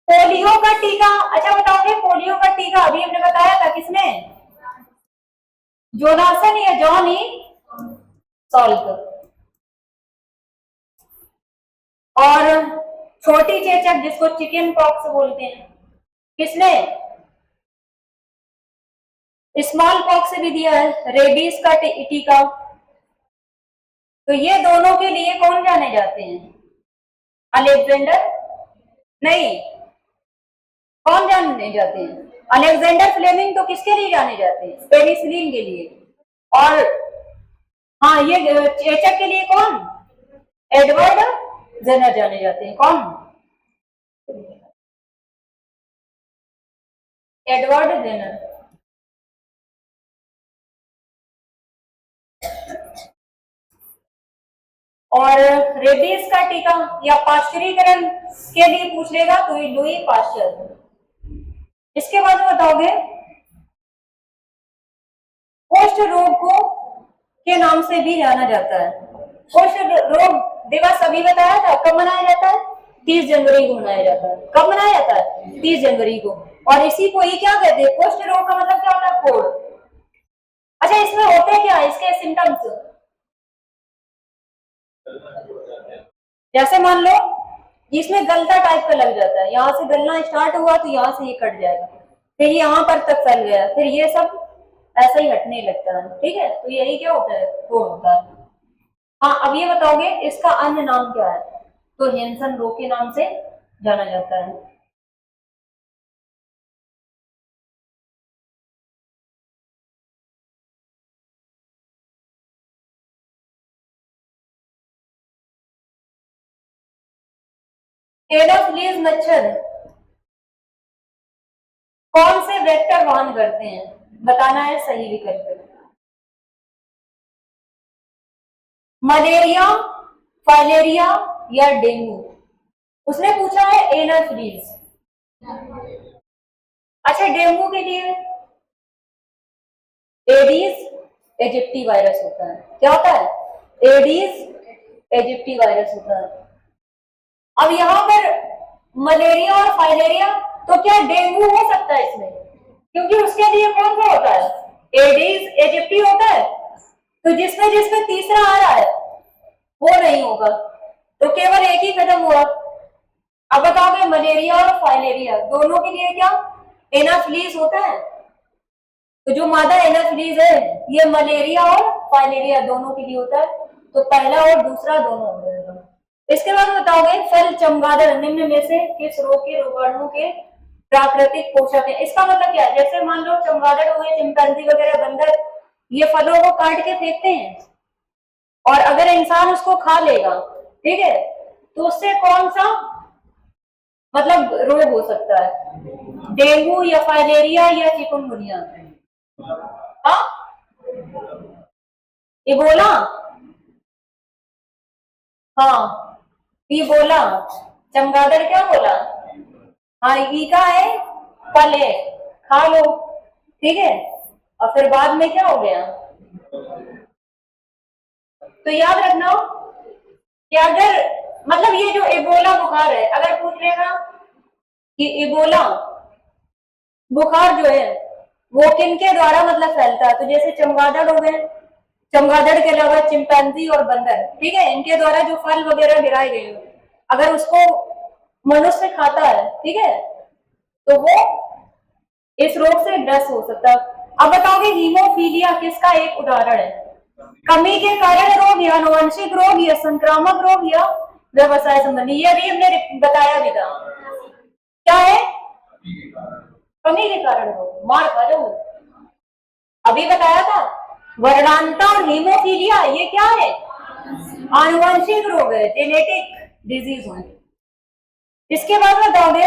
पोलियो का टीका। अच्छा बताओगे, पोलियो का टीका अभी हमने बताया था किसने? जोनासन या जॉन ई सॉल्क। और छोटी चेचक जिसको चिकन पॉक्स बोलते हैं, किसने? स्मॉल पॉक्स से भी दिया है। रेबीज का टीका। तो ये दोनों के लिए कौन जाने जाते हैं? अलेक्जेंडर? नहीं, कौन जाने जाते हैं? अलेक्जेंडर फ्लेमिंग तो किसके लिए जाने जाते हैं? पेनिसिलिन के लिए। और हाँ, ये चेचक के लिए कौन? एडवर्ड जेनर जाने जाते हैं। कौन? Edward Jenner. और रेबीज का टीका या पाश्चुरीकरण के लिए पूछ लेगा तो ये लुई पाश्चर। इसके बाद बताओगे कुष्ठ रोग को के नाम से भी जाना जाता है। कुष्ठ रोग दिवस अभी बताया था, कब मनाया जाता है? 30 जनवरी को मनाया जाता है। कब मनाया जाता है? 30 जनवरी को। और इसी को ही क्या कहते हैं? कुष्ठ रोग का मतलब क्या होता है? कोढ़। अच्छा, इसमें होते क्या है इसके सिम्टम्स? जैसे मान लो इसमें गलता टाइप का लग जाता है, यहाँ से गलना स्टार्ट हुआ तो यहाँ से ये कट जाएगा, फिर यहाँ पर तक फैल गया, फिर ये सब ऐसा ही हटने लगता है। ठीक है, तो यही क्या होता है? कोढ़ होता है। हाँ, अब ये बताओगे इसका अन्य नाम क्या है? तो हेंसन रोग के नाम से जाना जाता है। एनोफ्िलीज मच्छर कौन से वेक्टर वहन करते हैं? बताना है सही विकल्प। मलेरिया, फाइलेरिया या डेंगू? उसने पूछा है एनोफ्िलीज। अच्छा, डेंगू के लिए एडीज एजिप्टी वायरस होता है। क्या होता है? एडीज एजिप्टी वायरस होता है। अब यहाँ पर मलेरिया और फाइलेरिया, तो क्या डेंगू हो सकता है इसमें? क्योंकि उसके लिए कौन सा होता है? एडीज एजिप्टी होता है। तो जिसमें जिसमें तीसरा आ रहा है वो नहीं होगा, तो केवल एक ही कदम हुआ। अब बताओगे मलेरिया और फाइलेरिया दोनों के लिए क्या एनाफ्लीज होता है? तो जो मादा एनाफ्लीज है ये मलेरिया और फाइलेरिया दोनों के लिए होता है, तो पहला और दूसरा दोनों हो जाएगा। इसके बाद बताओगे फल चमगादड़ निम्न में से किस रोग के रोगाणु के प्राकृतिक पोषक है? इसका मतलब क्या है? जैसे मान लो चमगादड़ हो गए, चिंपैंजी वगैरह, बंदर, ये फलों को काट के फेंकते हैं और अगर इंसान उसको खा लेगा, ठीक है, तो उससे कौन सा मतलब रोग हो सकता है? डेंगू या फाइलेरिया या चिकुनगुनिया? हाँ, इबोला। हाँ, इबोला। चमगादड़ क्या बोला? हाँ, ई का है फल है, खा लो, ठीक है, और फिर बाद में क्या हो गया? तो याद रखना कि अगर मतलब ये जो इबोला बुखार है, अगर पूछ लेगा कि इबोला बुखार जो है वो किनके द्वारा मतलब फैलता है, तो जैसे चमगादड़ हो गए, चमगादड़ के अलावा चिंपैंजी और बंदर, ठीक है, इनके द्वारा जो फल वगैरह गिराए गए, अगर उसको मनुष्य खाता है, ठीक है, तो वो इस रोग से ग्रस्त हो सकता है। अब बताओगे हीमोफीलिया किसका एक उदाहरण है? कमी के कारण रोग या आनुवंशिक रोग या संक्रामक रोग या व्यवसाय संबंधी, ये अभी हमने बताया भी था। क्या है? कमी के कारण रोग, मार खा जाओ, अभी बताया था। वर्णांता और हीमोफीलिया ये क्या है? आनुवंशिक रोग है, जेनेटिक डिजीज है। इसके बाद बताओगे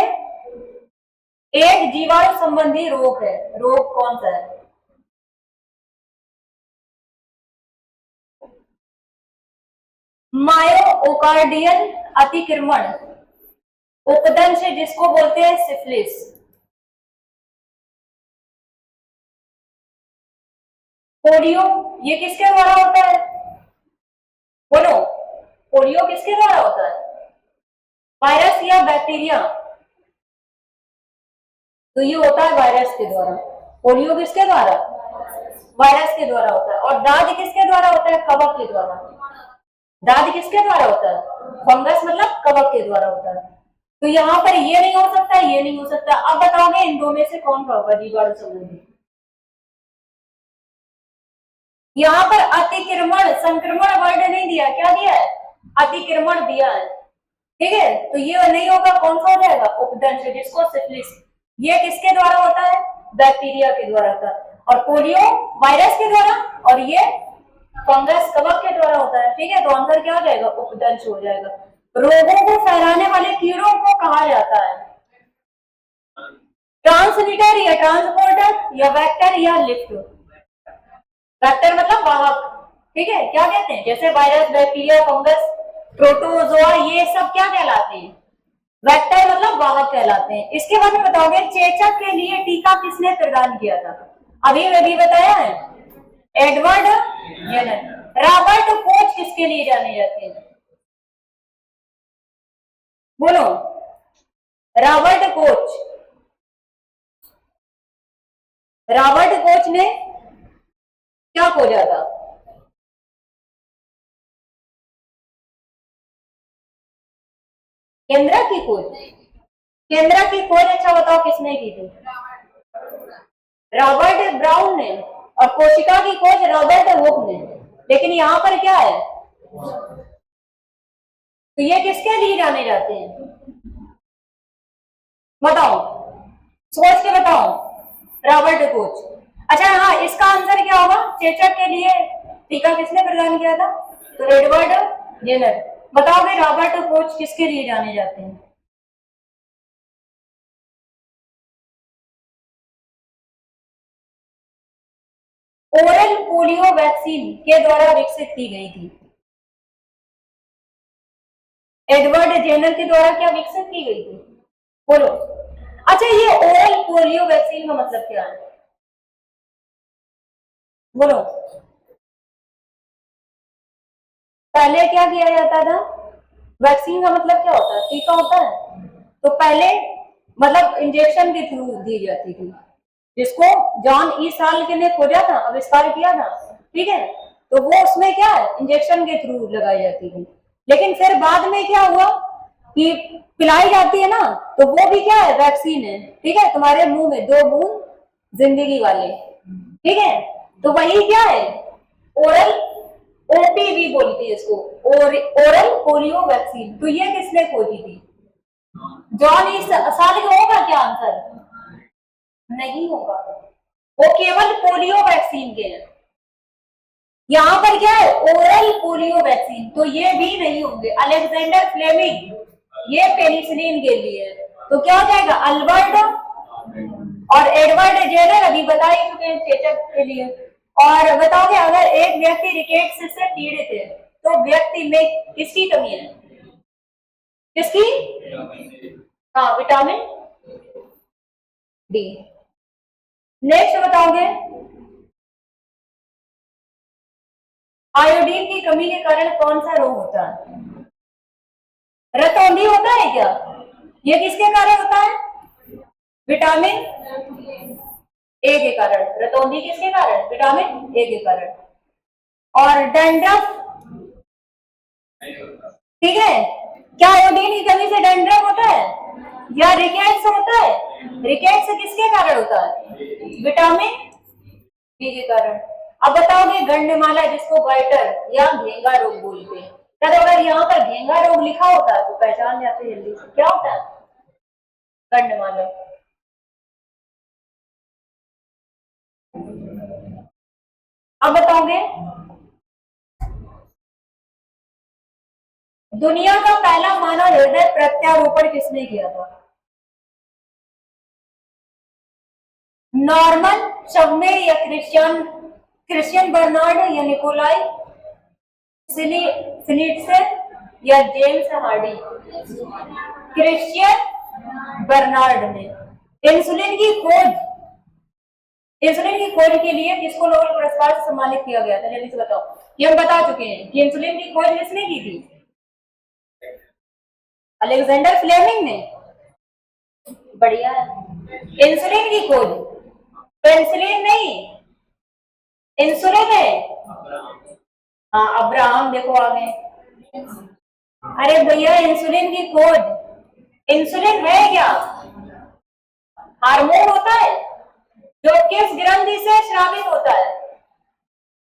एक जीवाणु संबंधी रोग है, रोग कौन सा है? मायोओकार्डियल अतिक्रमण उपदंश जिसको बोलते हैं सिफिलिस। पोलियो ये किसके द्वारा होता है? बोलो, पोलियो किसके द्वारा होता है? वायरस या बैक्टीरिया? तो ये होता है वायरस के द्वारा। पोलियो किसके द्वारा? वायरस के द्वारा होता है। और दाद किसके द्वारा होता है? कवक के द्वारा। दाद किसके द्वारा होता है? फंगस मतलब कवक के द्वारा होता है। तो यहाँ पर ये नहीं हो सकता, ये नहीं हो सकता। अब बताओगे इन दो में से कौन सा होगा जीवाणु संबंधी? यहाँ पर अतिक्रमण, संक्रमण वर्ड नहीं दिया, क्या दिया है? अतिक्रमण दिया है, ठीक है। तो ये नहीं होगा, कौन सा हो जाएगा? उपदंश, जिसको सिफिलिस। ये किसके द्वारा होता है? बैक्टीरिया के द्वारा होता है। और पोलियो वायरस के द्वारा, और ये फंगस कवक के द्वारा होता है, ठीक है। तो आंसर क्या हो जाएगा? उपदंश हो जाएगा। रोगों को फैलाने वाले कीड़ों को कहा जाता है ट्रांसमीटर या ट्रांसपोर्टर या वेक्टर या लिफ्ट। वेक्टर मतलब वाहक, ठीक है। क्या कहते हैं? जैसे वायरस, बैक्टीरिया, फंगस, प्रोटोजोआ, ये सब क्या कहलाते हैं? वेक्टर मतलब वाहक कहलाते हैं। इसके बाद में बताओगे चेचक के लिए टीका किसने प्रदान किया था? अभी मैं भी बताया है, एडवर्ड जेनर। रॉबर्ट कोच किसके लिए जाने जाते हैं? बोलो, रॉबर्ट कोच। रॉबर्ट कोच ने क्या खोजा था? केंद्र की खोज। केंद्र की खोज, अच्छा बताओ किसने की थी? रॉबर्ट ब्राउन ने। और कोशिका की खोज रॉबर्ट हुक ने। लेकिन यहाँ पर क्या है? तो ये किसके लिए जाने जाते हैं? बताओ, सोच के बताओ। Robert Koch. अच्छा हाँ, इसका आंसर क्या होगा? चेचक के लिए टीका किसने प्रदान किया था? तो एडवर्ड जेनर। बताओगे रॉबर्ट कोच किसके लिए जाने जाते हैं? ओरल पोलियो वैक्सीन के द्वारा विकसित की गई थी। एडवर्ड जेनर के द्वारा क्या विकसित की गई थी? बोलो। अच्छा, ये ओरल पोलियो वैक्सीन का मतलब क्या है? बोलो। पहले क्या किया जाता था? वैक्सीन का मतलब क्या होता है? टीका होता है। तो पहले मतलब इंजेक्शन के थ्रू दी जाती थी, जिसको जॉन ई साल्क ने खोजा था, आविष्कार किया था, ठीक है। तो वो उसमें क्या है? इंजेक्शन के थ्रू लगाई जाती थी। लेकिन फिर बाद में क्या हुआ कि पिलाई जाती है ना, तो वो भी क्या है? वैक्सीन है, ठीक है। तुम्हारे मुंह में 2 बूंद जिंदगी वाले, ठीक है। तो वही क्या है? ओरल, ओपीवी बोलती है इसको, ओरल पोलियो वैक्सीन। तो ये किसने खोजी थी? John E Salk. होगा क्या आंसर? नहीं होगा, वो केवल पोलियो वैक्सीन के हैं। यहाँ पर क्या है? Oral polio vaccine. तो ये भी नहीं होंगे। अलेक्जेंडर फ्लेमिंग, ये पेनिसिलिन के लिए है। तो क्या हो जाएगा? अल्बर्ट और एडवर्ड जेनर अभी बता ही चुके हैं चेचक के लिए। और बताओगे अगर एक व्यक्ति रिकेट्स से पीड़ित है तो व्यक्ति में किसकी कमी है? किसकी? हाँ, विटामिन डी। नेक्स्ट बताओगे आयोडीन की कमी के कारण कौन सा रोग होता है? रतौंधी होता है क्या? ये किसके कारण होता है? विटामिन ए के कारण। रतौंधी किसके कारण? विटामिन ए के कारण। और डैंड्रफ, ठीक है। क्या आयोडीन की कमी से डैंड्रफ होता है या रिकेट्स होता है? रिकेट्स किसके कारण होता है? विटामिन बी के कारण। अब बताओगे गंडमाला जिसको गाइटर या घेंगा रोग बोलते हैं, क्या तो अगर यहाँ पर घेंगा रोग लिखा होता है तो पहचान जाते जल्दी से, क्या होता है गंडमाला। अब बताओगे दुनिया का पहला मानव हृदय प्रत्यारोपण किसने किया था? नॉर्मन शवमेर या क्रिश्चियन बर्नार्ड या निकोलाई फिलिप्सन या जेम्स हार्डी? क्रिश्चियन बर्नार्ड ने। इंसुलिन की खोज के लिए किसको नोबेल पुरस्कार से सम्मानित किया गया था? जल्दी से बताओ। ये हम बता चुके हैं कि इंसुलिन की खोज किसने की थी? अलेक्जेंडर फ्लेमिंग ने। बढ़िया है। इंसुलिन की खोज, पेंसिलिन नहीं, इंसुलिन है। हाँ अब्राहम देखो आगे। अरे भैया इंसुलिन की खोज, इंसुलिन है क्या? हार्मोन होता है जो किस ग्रंथि से स्रावित होता है?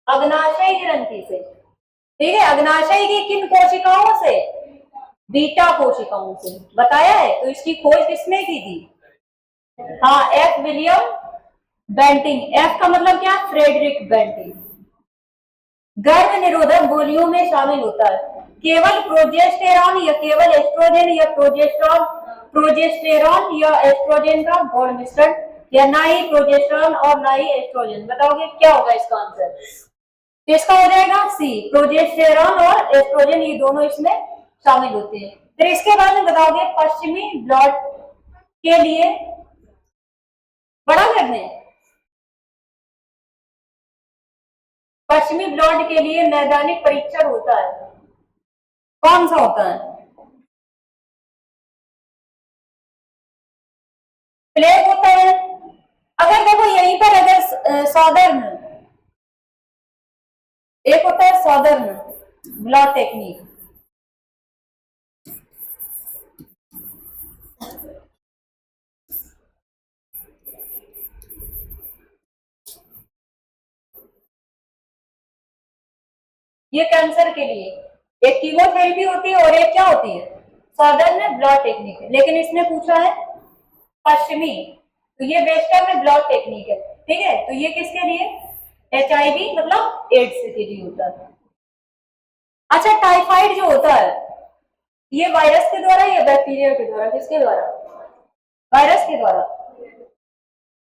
अग्नाशय ग्रंथि से। ठीक है, अग्नाशय की किन कोशिकाओं से? बीटा कोशिकाओं से। बताया है। तो इसकी खोज किसने की थी? हाँ एफ विलियम बेंटिंग। एफ का मतलब क्या? Frederick Banting. गर्भ निरोधक गोलियों में शामिल होता है केवल प्रोजेस्टेरॉन या केवल एस्ट्रोजन या प्रोजेस्टेरॉन या एस्ट्रोजन का गौण मिश्रण, या ना ही प्रोजेस्टेरॉन और ना ही एस्ट्रोजन? बताओगे क्या होगा इसका आंसर? किसका हो जाएगा? सी, प्रोजेस्टेरॉन और एस्ट्रोजन ये दोनों इसमें शामिल होते हैं। फिर इसके बाद में बताओगे पश्चिमी ब्लॉट के लिए बड़ा करने, पश्चिमी ब्लॉट के लिए नैदानिक परीक्षण होता है, कौन सा होता है? प्लेग होता है। अगर देखो यहीं पर अगर सॉदर्न, एक होता है सॉदर्न ब्लॉट टेक्निक, ये कैंसर के लिए एक कीमोथेरेपी होती है और एक क्या होती है? सॉदर्न ब्लॉट टेक्निक है। लेकिन इसने पूछा है पश्चिमी, तो ये वेस्टर्न ब्लॉट टेक्निक है। ठीक है, तो ये किसके लिए? HIV मतलब एड्स के लिए होता है। अच्छा टाइफाइड जो होता है ये वायरस के द्वारा या बैक्टीरिया के द्वारा? किसके द्वारा? वायरस के द्वारा।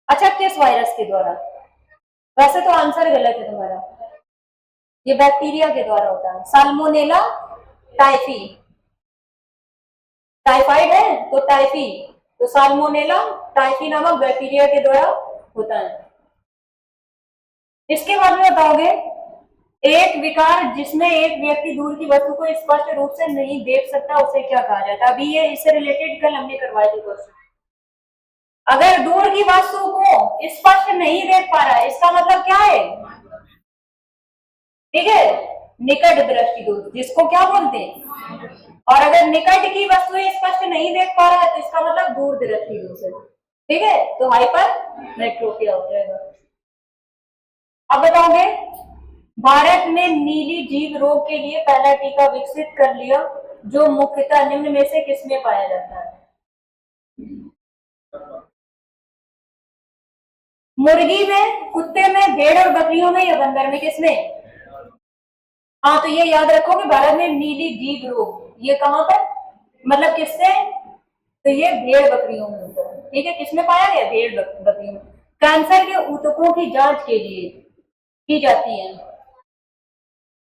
अच्छा किस वायरस के द्वारा? वैसे तो आंसर गलत है तुम्हारा, ये बैक्टीरिया के द्वारा होता है। साल्मोनेला टाइफी, टाइफाइड है तो टाइफी, तो साल्मोनेला टाइफी नामक बैक्टीरिया के द्वारा होता है। इसके बाद में बताओगे एक विकार जिसमें एक व्यक्ति दूर की वस्तु को स्पष्ट रूप से नहीं देख सकता उसे क्या कहा जाता है? अभी ये इससे रिलेटेड कल हमने करवाए थे क्वेश्चन। अगर दूर की वस्तु को स्पष्ट नहीं देख पा रहा है इसका मतलब क्या है? ठीक है, निकट दृष्टि दोष, जिसको क्या बोलते हैं? और अगर निकट की वस्तु स्पष्ट नहीं देख पा रहा है तो इसका मतलब दूर दृष्टि दोष है। ठीक है, तो हाइपर मेट्रोपिया हो जाएगा। अब बताओगे भारत ने नीली जीभ रोग के लिए पहला टीका विकसित कर लिया जो मुख्यतः निम्न में से किसमें पाया जाता है? मुर्गी में, कुत्ते में, भेड़ और बकरियों में या बंदर में? किसमें? हाँ तो ये याद रखोगे भारत में नीली जीभ रोग ये कहां पर, मतलब किससे? तो ये भेड़ बकरियों में होता है। ठीक है, किसमें पाया गया? भेड़ बकरियों में। कैंसर के ऊतकों की जांच के लिए की जाती है,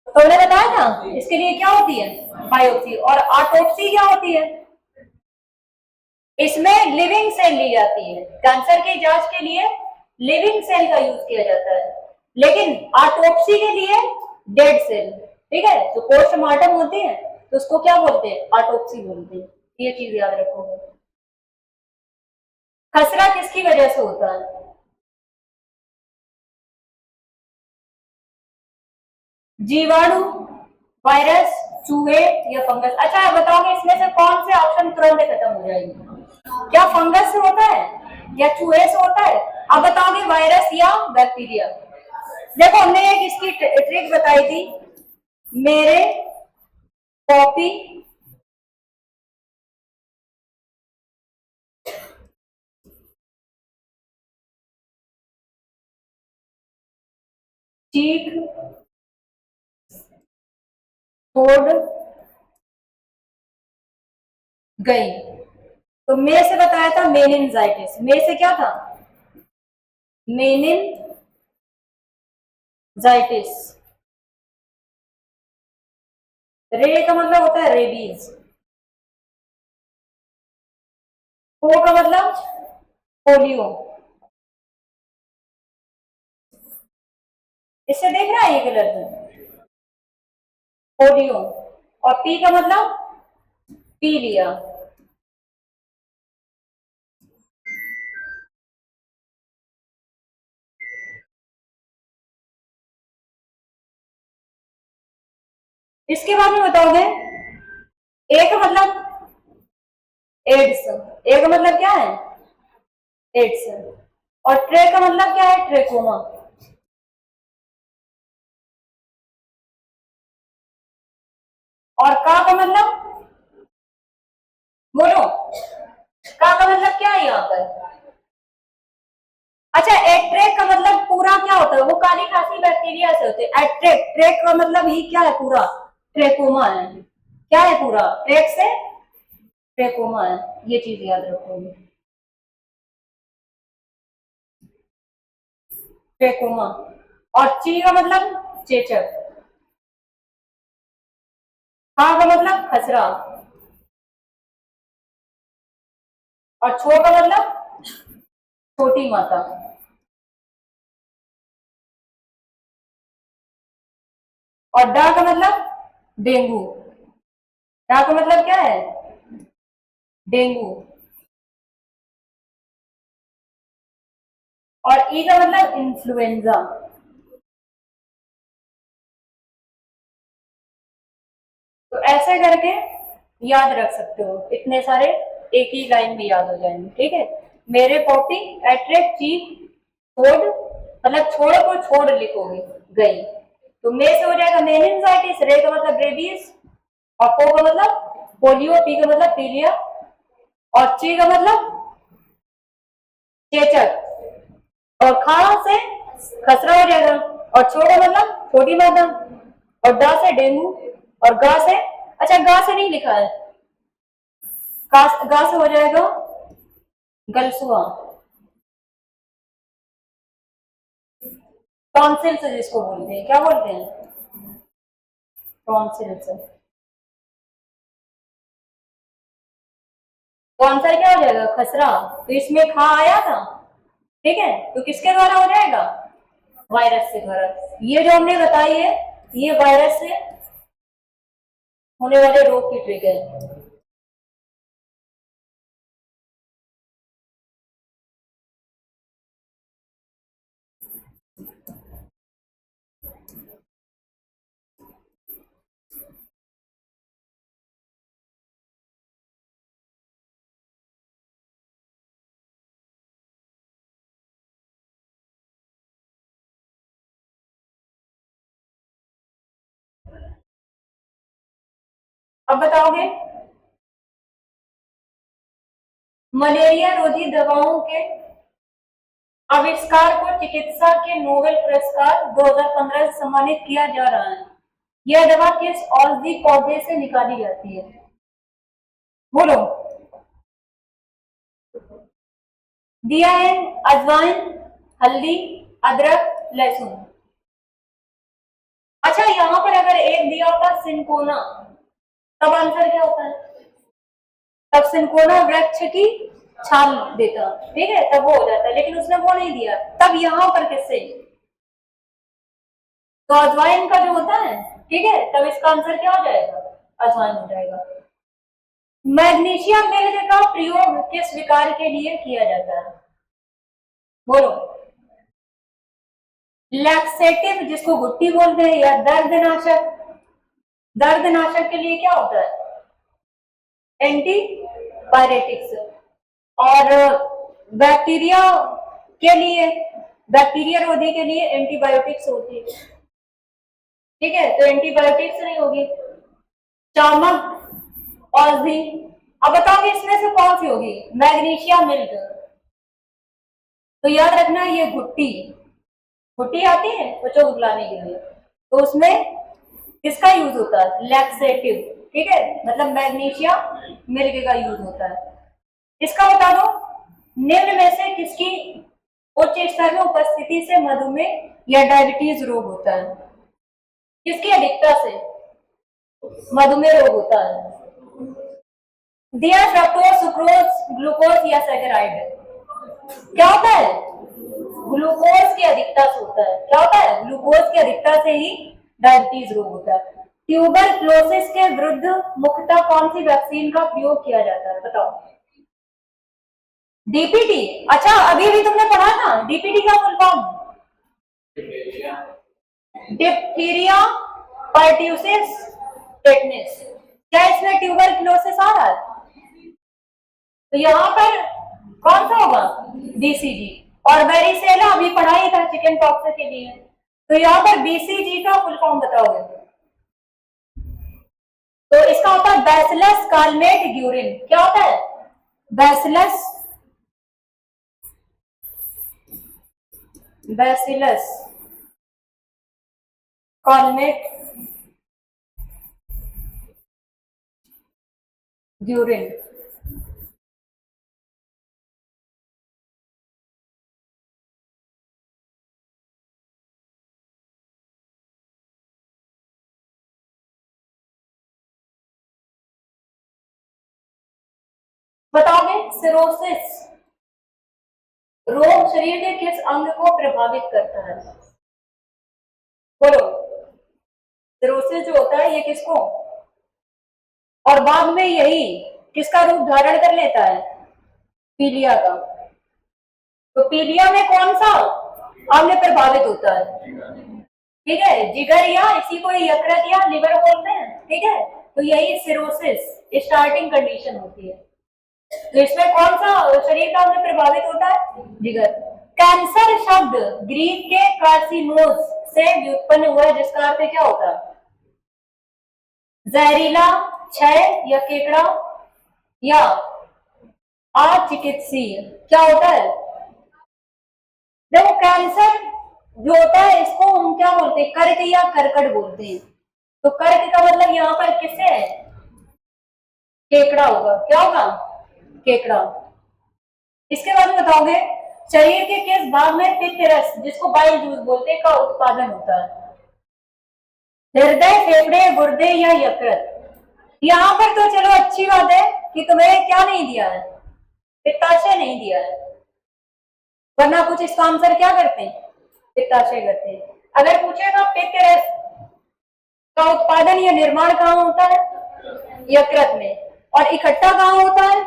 तो हमने बताया था इसके लिए क्या होती है? बायोप्सी। और ऑटोप्सी क्या होती है? इसमें लिविंग सेल ली जाती है। कैंसर की जांच के लिए लिविंग सेल का यूज किया जाता है, लेकिन ऑटोप्सी के लिए डेड सेल। ठीक है, जो पोस्टमार्टम होती है तो उसको क्या बोलते हैं? ऑटोप्सी बोलते हैं। ये चीज याद रखोगे। खसरा किसकी वजह से होता है? जीवाणु, वायरस, चूहे या फंगस? अच्छा बताओगे इसमें से कौन से ऑप्शन तुरंत खत्म हो जाएंगे? क्या फंगस से होता है? या चूहे से होता है? अब बताओगे वायरस या बैक्टीरिया। देखो हमने एक इसकी ट्रिक बताई थी, मेरे कॉपी चीख तोड़ गई। तो मैं से बताया था मेनिनजाइटिस, में से क्या था? मेनिनजाइटिस। रे का मतलब होता है रेबीज, को का मतलब पोलियो। इससे देख रहा है ये कलर से, पोलियो। और पी का मतलब पीलिया। इसके बाद में बताओगे, ए का मतलब एड्स। ए का मतलब क्या है? एड्स। और ट्रे का मतलब क्या है? ट्रेकोमा। और का मतलब, बोलो, का मतलब क्या है यहाँ पर? अच्छा, एट्रेक का मतलब पूरा क्या होता है? वो काली खांसी बैक्टीरिया से होते हैं। एट्रेक, ट्रेक का मतलब ही क्या है? पूरा ट्रेकोमा है। क्या है? पूरा ट्रेक से ट्रेकोमा है। ये चीज याद रखोगे, ट्रेकोमा। और ची का मतलब चेचक। खा का मतलब खसरा। और छो का मतलब छोटी माता। और डा का मतलब डेंगू। डा का मतलब क्या है? डेंगू। और ई का मतलब इन्फ्लुएंजा। तो ऐसे करके याद रख सकते हो, इतने सारे एक ही लाइन में याद हो जाएंगे। ठीक है, मेरे पॉपी एट्रैक्ट चीफ छोड़, मतलब छोड़ को छोड़ लिखोगे, गई। तो मे से हो जाएगा मेनिनजाइटिस, रे का मतलब रेबीज, और पो का मतलब पोलियो, पी का मतलब पीलिया, और ची का मतलब चेचक, और खा से खसरा हो जाएगा, और छो का मतलब छोटी माता, और डा से डेंगू, और गा से, अच्छा गा से नहीं लिखा है, गा से हो जाएगा गलसुआ। टॉन्सिल से जिसको बोलते हैं, क्या बोलते हैं? टॉन्सिल से। टॉन्सिल क्या हो जाएगा? खसरा। तो इसमें खा आया था, ठीक है, तो किसके द्वारा हो जाएगा? वायरस से द्वारा। ये जो हमने बताई है, ये वायरस से होने वाले रोग की ट्रिक है। अब बताओगे, मलेरिया रोधी दवाओं के आविष्कार को चिकित्सा के नोबेल पुरस्कार 2015 से सम्मानित किया जा रहा है। यह दवा किस औषधि पौधे से निकाली जाती है? बोलो। दिया है अजवाइन, हल्दी, अदरक, लहसुन। अच्छा, यहाँ पर अगर एक दिया होता सिंकोना, तब आंसर क्या होता है? तब सिंकोना वृक्ष की छाल देता, ठीक है, तब वो हो जाता है, लेकिन उसने वो नहीं दिया। तब यहाँ पर किससे? तो अजवाइन का जो होता है, ठीक है, तब इसका आंसर क्या हो जाएगा? अजवाइन हो जाएगा। मैग्नीशियम मिल्क का प्रयोग किस विकार के लिए किया जाता है? बोलो। लैक्सेटिव जिसको गुट्टी बोलते हैं, या दर्दनाशक। दर्दनाशक के लिए क्या होता है? एंटी पायरेटिक्स। और बैक्टीरिया के लिए, बैक्टीरिया रोधी के लिए एंटीबायोटिक्स होती है, ठीक है, तो एंटीबायोटिक्स नहीं होगी। चामक औषधि, अब बताओगे इसमें से कौन सी होगी? मैग्नीशिया मिल्क, तो याद रखना ये घुट्टी, घुट्टी आती है बच्चों को बुलाने के लिए, तो उसमें किसका यूज होता है? लैक्सेटिव, ठीक है, मतलब मैग्नीशिया मिल्क का यूज होता है। इसका बता दो, निम्न में से किसकी उच्च स्तर में उपस्थिति से मधुमेह या डायबिटीज रोग होता है? किसकी अधिकता से मधुमेह रोग होता है? दिया फ्रक्टोज, सुक्रोज, ग्लूकोज या सैकराइड? क्या होता है? ग्लूकोज की अधिकता से होता है। क्या होता है? ग्लूकोज की अधिकता से ही डायबिटीज रोग होता है। ट्यूबरक्लोसिस के विरुद्ध मुख्यतः कौन सी वैक्सीन का प्रयोग किया जाता है? बताओ। डीपीटी। अच्छा, अभी अभी तुमने पढ़ा था डीपीटी का full form? Diphtheria pertussis tetanus. क्या इसमें ट्यूबरक्लोसिस आ रहा है? तो यहाँ पर कौन सा होगा? बीसीजी। और वेरिसेला अभी पढ़ाई था चिकन पॉक्स के लिए, तो यहाँ पर बीसीजी का फुल फॉर्म बताओगे? तो इसका होता है बैसिलस कालमेट ग्यूरिन। क्या होता है? Bacillus Calmette Guérin. बताओगे? सिरोसिस रोग शरीर के किस अंग को प्रभावित करता है? बोलो। सिरोसिस जो होता है ये किसको, और बाद में यही किसका रूप धारण कर लेता है? पीलिया का। तो पीलिया में कौन सा अंग प्रभावित होता है? ठीक है, जिगर, या इसी को यकृत या लिवर बोलते हैं, ठीक है, तो यही सिरोसिस स्टार्टिंग कंडीशन होती है। तो इसमें कौन सा शरीर का अंग प्रभावित होता है? जिगर। कैंसर शब्द ग्रीक के कार्सिनोस से व्युत्पन्न हुआ है, जिसका अर्थ क्या होता है? जहरीला, क्षय या केकड़ा या अचिकित्सीय। क्या होता है? देखो, कैंसर जो होता है इसको हम क्या बोलते हैं? कर्क या कर्कट बोलते हैं। तो कर्क का मतलब यहाँ पर किससे है? केकड़ा होगा। क्या होगा? केकड़ा। इसके बाद में बताओगे शरीर के किस भाग में पित्त रस, जिसको बाइल जूस बोलते हैं, का उत्पादन होता है? हृदय, फेफड़े, गुर्दे या यकृत? यहाँ पर तो चलो अच्छी बात है कि तुम्हें क्या नहीं दिया है? पित्ताशय नहीं दिया है, वरना कुछ इसका आंसर क्या करते हैं? पित्ताशय करते हैं। अगर पूछेगा पित्त रस का उत्पादन या निर्माण कहाँ होता है? यकृत में। और इकट्ठा कहाँ होता है?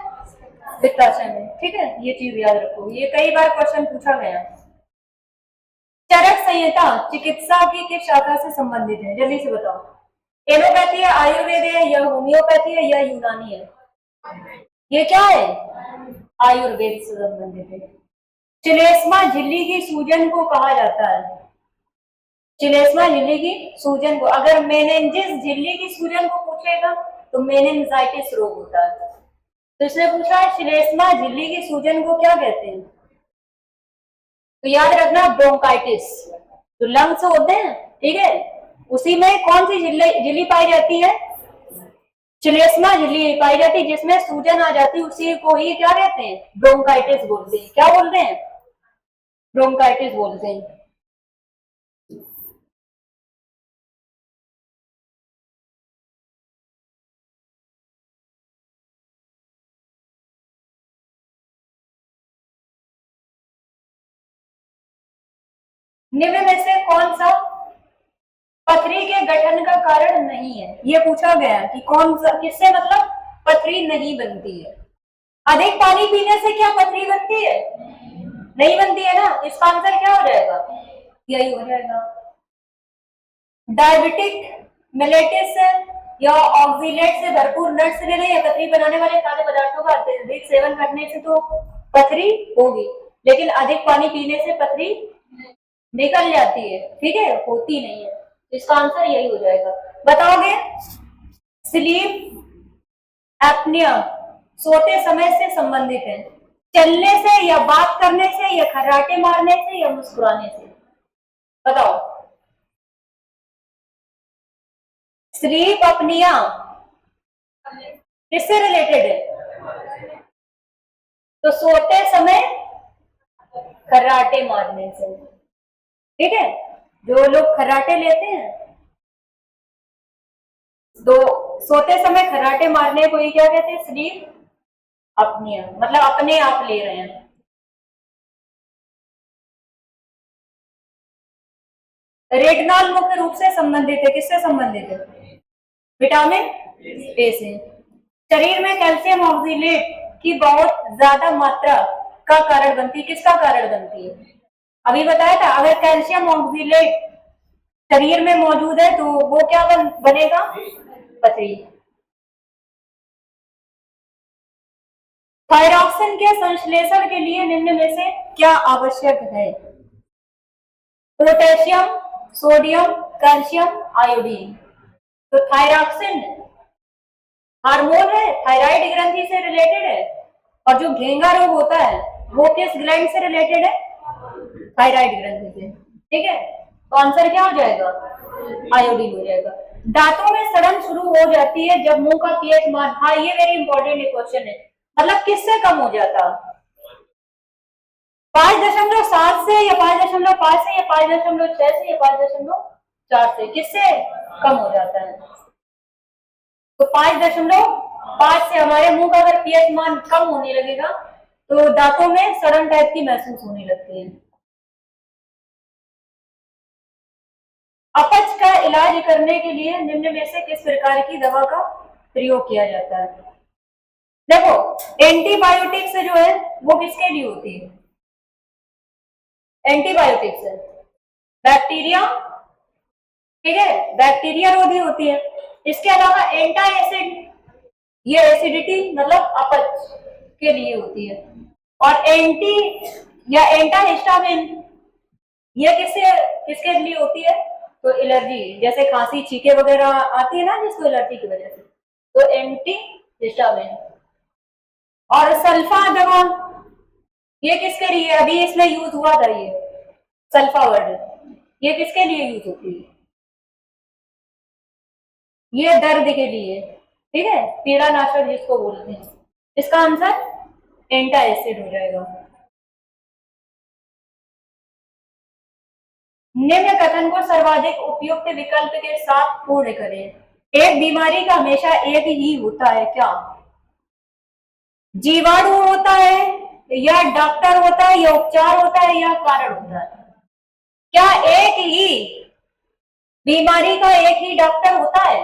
पित्ताशय में। ठीक है, ये चीज याद रखो, ये कई बार क्वेश्चन पूछा गया। चरक संहिता चिकित्सा की किस शाखा से संबंधित है? जल्दी से बताओ। एलोपैथी है, आयुर्वेद है, या होम्योपैथी है, या यूनानी है? ये क्या है? आयुर्वेद से संबंधित है। चिलेस्मा झिल्ली की सूजन को कहा जाता है? चिलेस्मा झिल्ली की सूजन को, अगर मेनिंजिस झिल्ली की सूजन को पूछेगा तो मेनिंजाइटिस रोग होता है। तो इसने पूछा चिलेस्मा झिल्ली की सूजन को क्या कहते हैं? तो याद रखना ब्रोंकाइटिस। जो लंग्स होते हैं, ठीक है, उसी में कौन सी झिल्ली पाई जाती है? चिलेस्मा झिल्ली पाई जाती है, जिसमें सूजन आ जाती है, उसी को ही क्या कहते हैं? ब्रोंकाइटिस बोलते हैं। क्या बोलते हैं? ब्रोंकाइटिस बोलते हैं। निम्न में से कौन सा पथरी के गठन का कारण नहीं है? ये पूछा गया कि कौन सा, किससे मतलब पथरी नहीं बनती है? अधिक पानी पीने से क्या पथरी बनती है? नहीं बनती है ना। इसका आंसर क्या हो जाएगा? यही हो जाएगा। डायबिटिक मेलेटिस या ऑक्सीलेट से भरपूर नट्स लेने या पथरी बनाने वाले खाद्य पदार्थों का अत्यधिक सेवन करने से तो पथरी होगी, लेकिन अधिक पानी पीने से पथरी निकल जाती है, ठीक है, होती नहीं है। इसका आंसर यही हो जाएगा। बताओगे? स्लीप एप्निया सोते समय से संबंधित है, चलने से या बात करने से या खर्राटे मारने से या मुस्कुराने से? बताओ। स्लीप अपनिया किससे रिलेटेड है? तो सोते समय खर्राटे मारने से, ठीक है। जो लोग खर्राटे लेते हैं तो सोते समय खर्राटे मारने को ही क्या कहते हैं? स्लीप अपनिया, मतलब अपने आप ले रहे हैं। रेटिनॉल मुख्य रूप से संबंधित है, किससे संबंधित है? विटामिन ए से। शरीर में कैल्शियम ऑक्सीलेट की बहुत ज्यादा मात्रा का कारण बनती है, किसका कारण बनती है? अभी बताया था, अगर कैल्शियम ऑक्सीलेट शरीर में मौजूद है तो वो क्या बनेगा? पथरी। थायरॉक्सिन के संश्लेषण के लिए निम्न में से क्या आवश्यक है? Potassium, sodium, calcium, iodine. तो थायरॉक्सिन हार्मोन है, थायराइड ग्रंथि से रिलेटेड है, और जो घेंगा रोग होता है वो किस ग्लैंड से रिलेटेड है? थायराइड ग्रंथि से, ठीक है। तो आंसर क्या हो जाएगा? आयोडीन हो जाएगा। दांतों में सड़न शुरू हो जाती है जब मुंह का पीएच मान, हाँ ये वेरी इंपॉर्टेंट क्वेश्चन है, मतलब किससे कम हो जाता? 5.7 से या 5.5 से या 5.6 से या 5.4 से, किससे कम हो जाता है? तो 5.5 से हमारे मुंह का अगर पीएच मान कम होने लगेगा तो दांतों में सड़न टाइप की महसूस होने लगती है। अपच का इलाज करने के लिए निम्न में से किस प्रकार की दवा का प्रयोग किया जाता है? देखो, एंटीबायोटिक्स जो है वो किसके लिए होती है? एंटीबायोटिक्स बैक्टीरिया, ठीक है, बैक्टीरिया रोधी होती है। इसके अलावा एंटा एसिड, ये एसिडिटी मतलब अपच के लिए होती है। और एंटी या एंटाहिस्टामिन ये किसके लिए होती है? तो एलर्जी, जैसे खांसी छींके वगैरह आती है ना जिसको एलर्जी की वजह से, तो एंटी हिस्टामिन। और सल्फा दवा ये किसके लिए? अभी इसमें यूज हुआ था ये सल्फा वर्ड, ये किसके लिए यूज होती है? ये दर्द के लिए, ठीक है, पीड़ानाशक जिसको बोलते हैं। इसका आंसर एंटा एसिड हो जाएगा। निम्न कथन को सर्वाधिक उपयुक्त विकल्प के साथ पूर्ण करें। एक बीमारी का हमेशा एक ही होता है, क्या? जीवाणु होता है या डॉक्टर होता है या उपचार होता है या कारण होता है? क्या एक ही बीमारी का एक ही डॉक्टर होता है?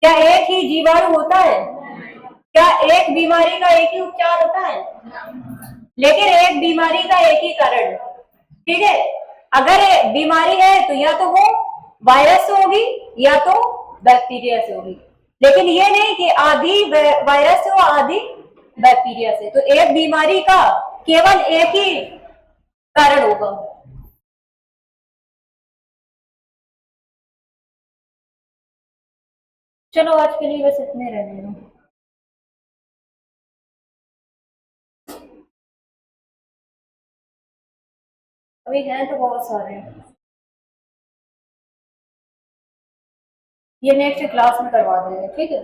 क्या एक ही जीवाणु होता है? क्या एक बीमारी का एक ही उपचार होता है? लेकिन एक बीमारी का एक ही कारण, ठीक है। अगर बीमारी है तो या तो वो वायरस से होगी या तो बैक्टीरिया से होगी, लेकिन ये नहीं कि आधी वायरस से हो आधी बैक्टीरिया से। तो एक बीमारी का केवल एक ही कारण होगा। चलो आज के लिए बस इतने रहने दो। अभी हैं तो बहुत सारे, ये नेक्स्ट क्लास में करवा देंगे, ठीक है।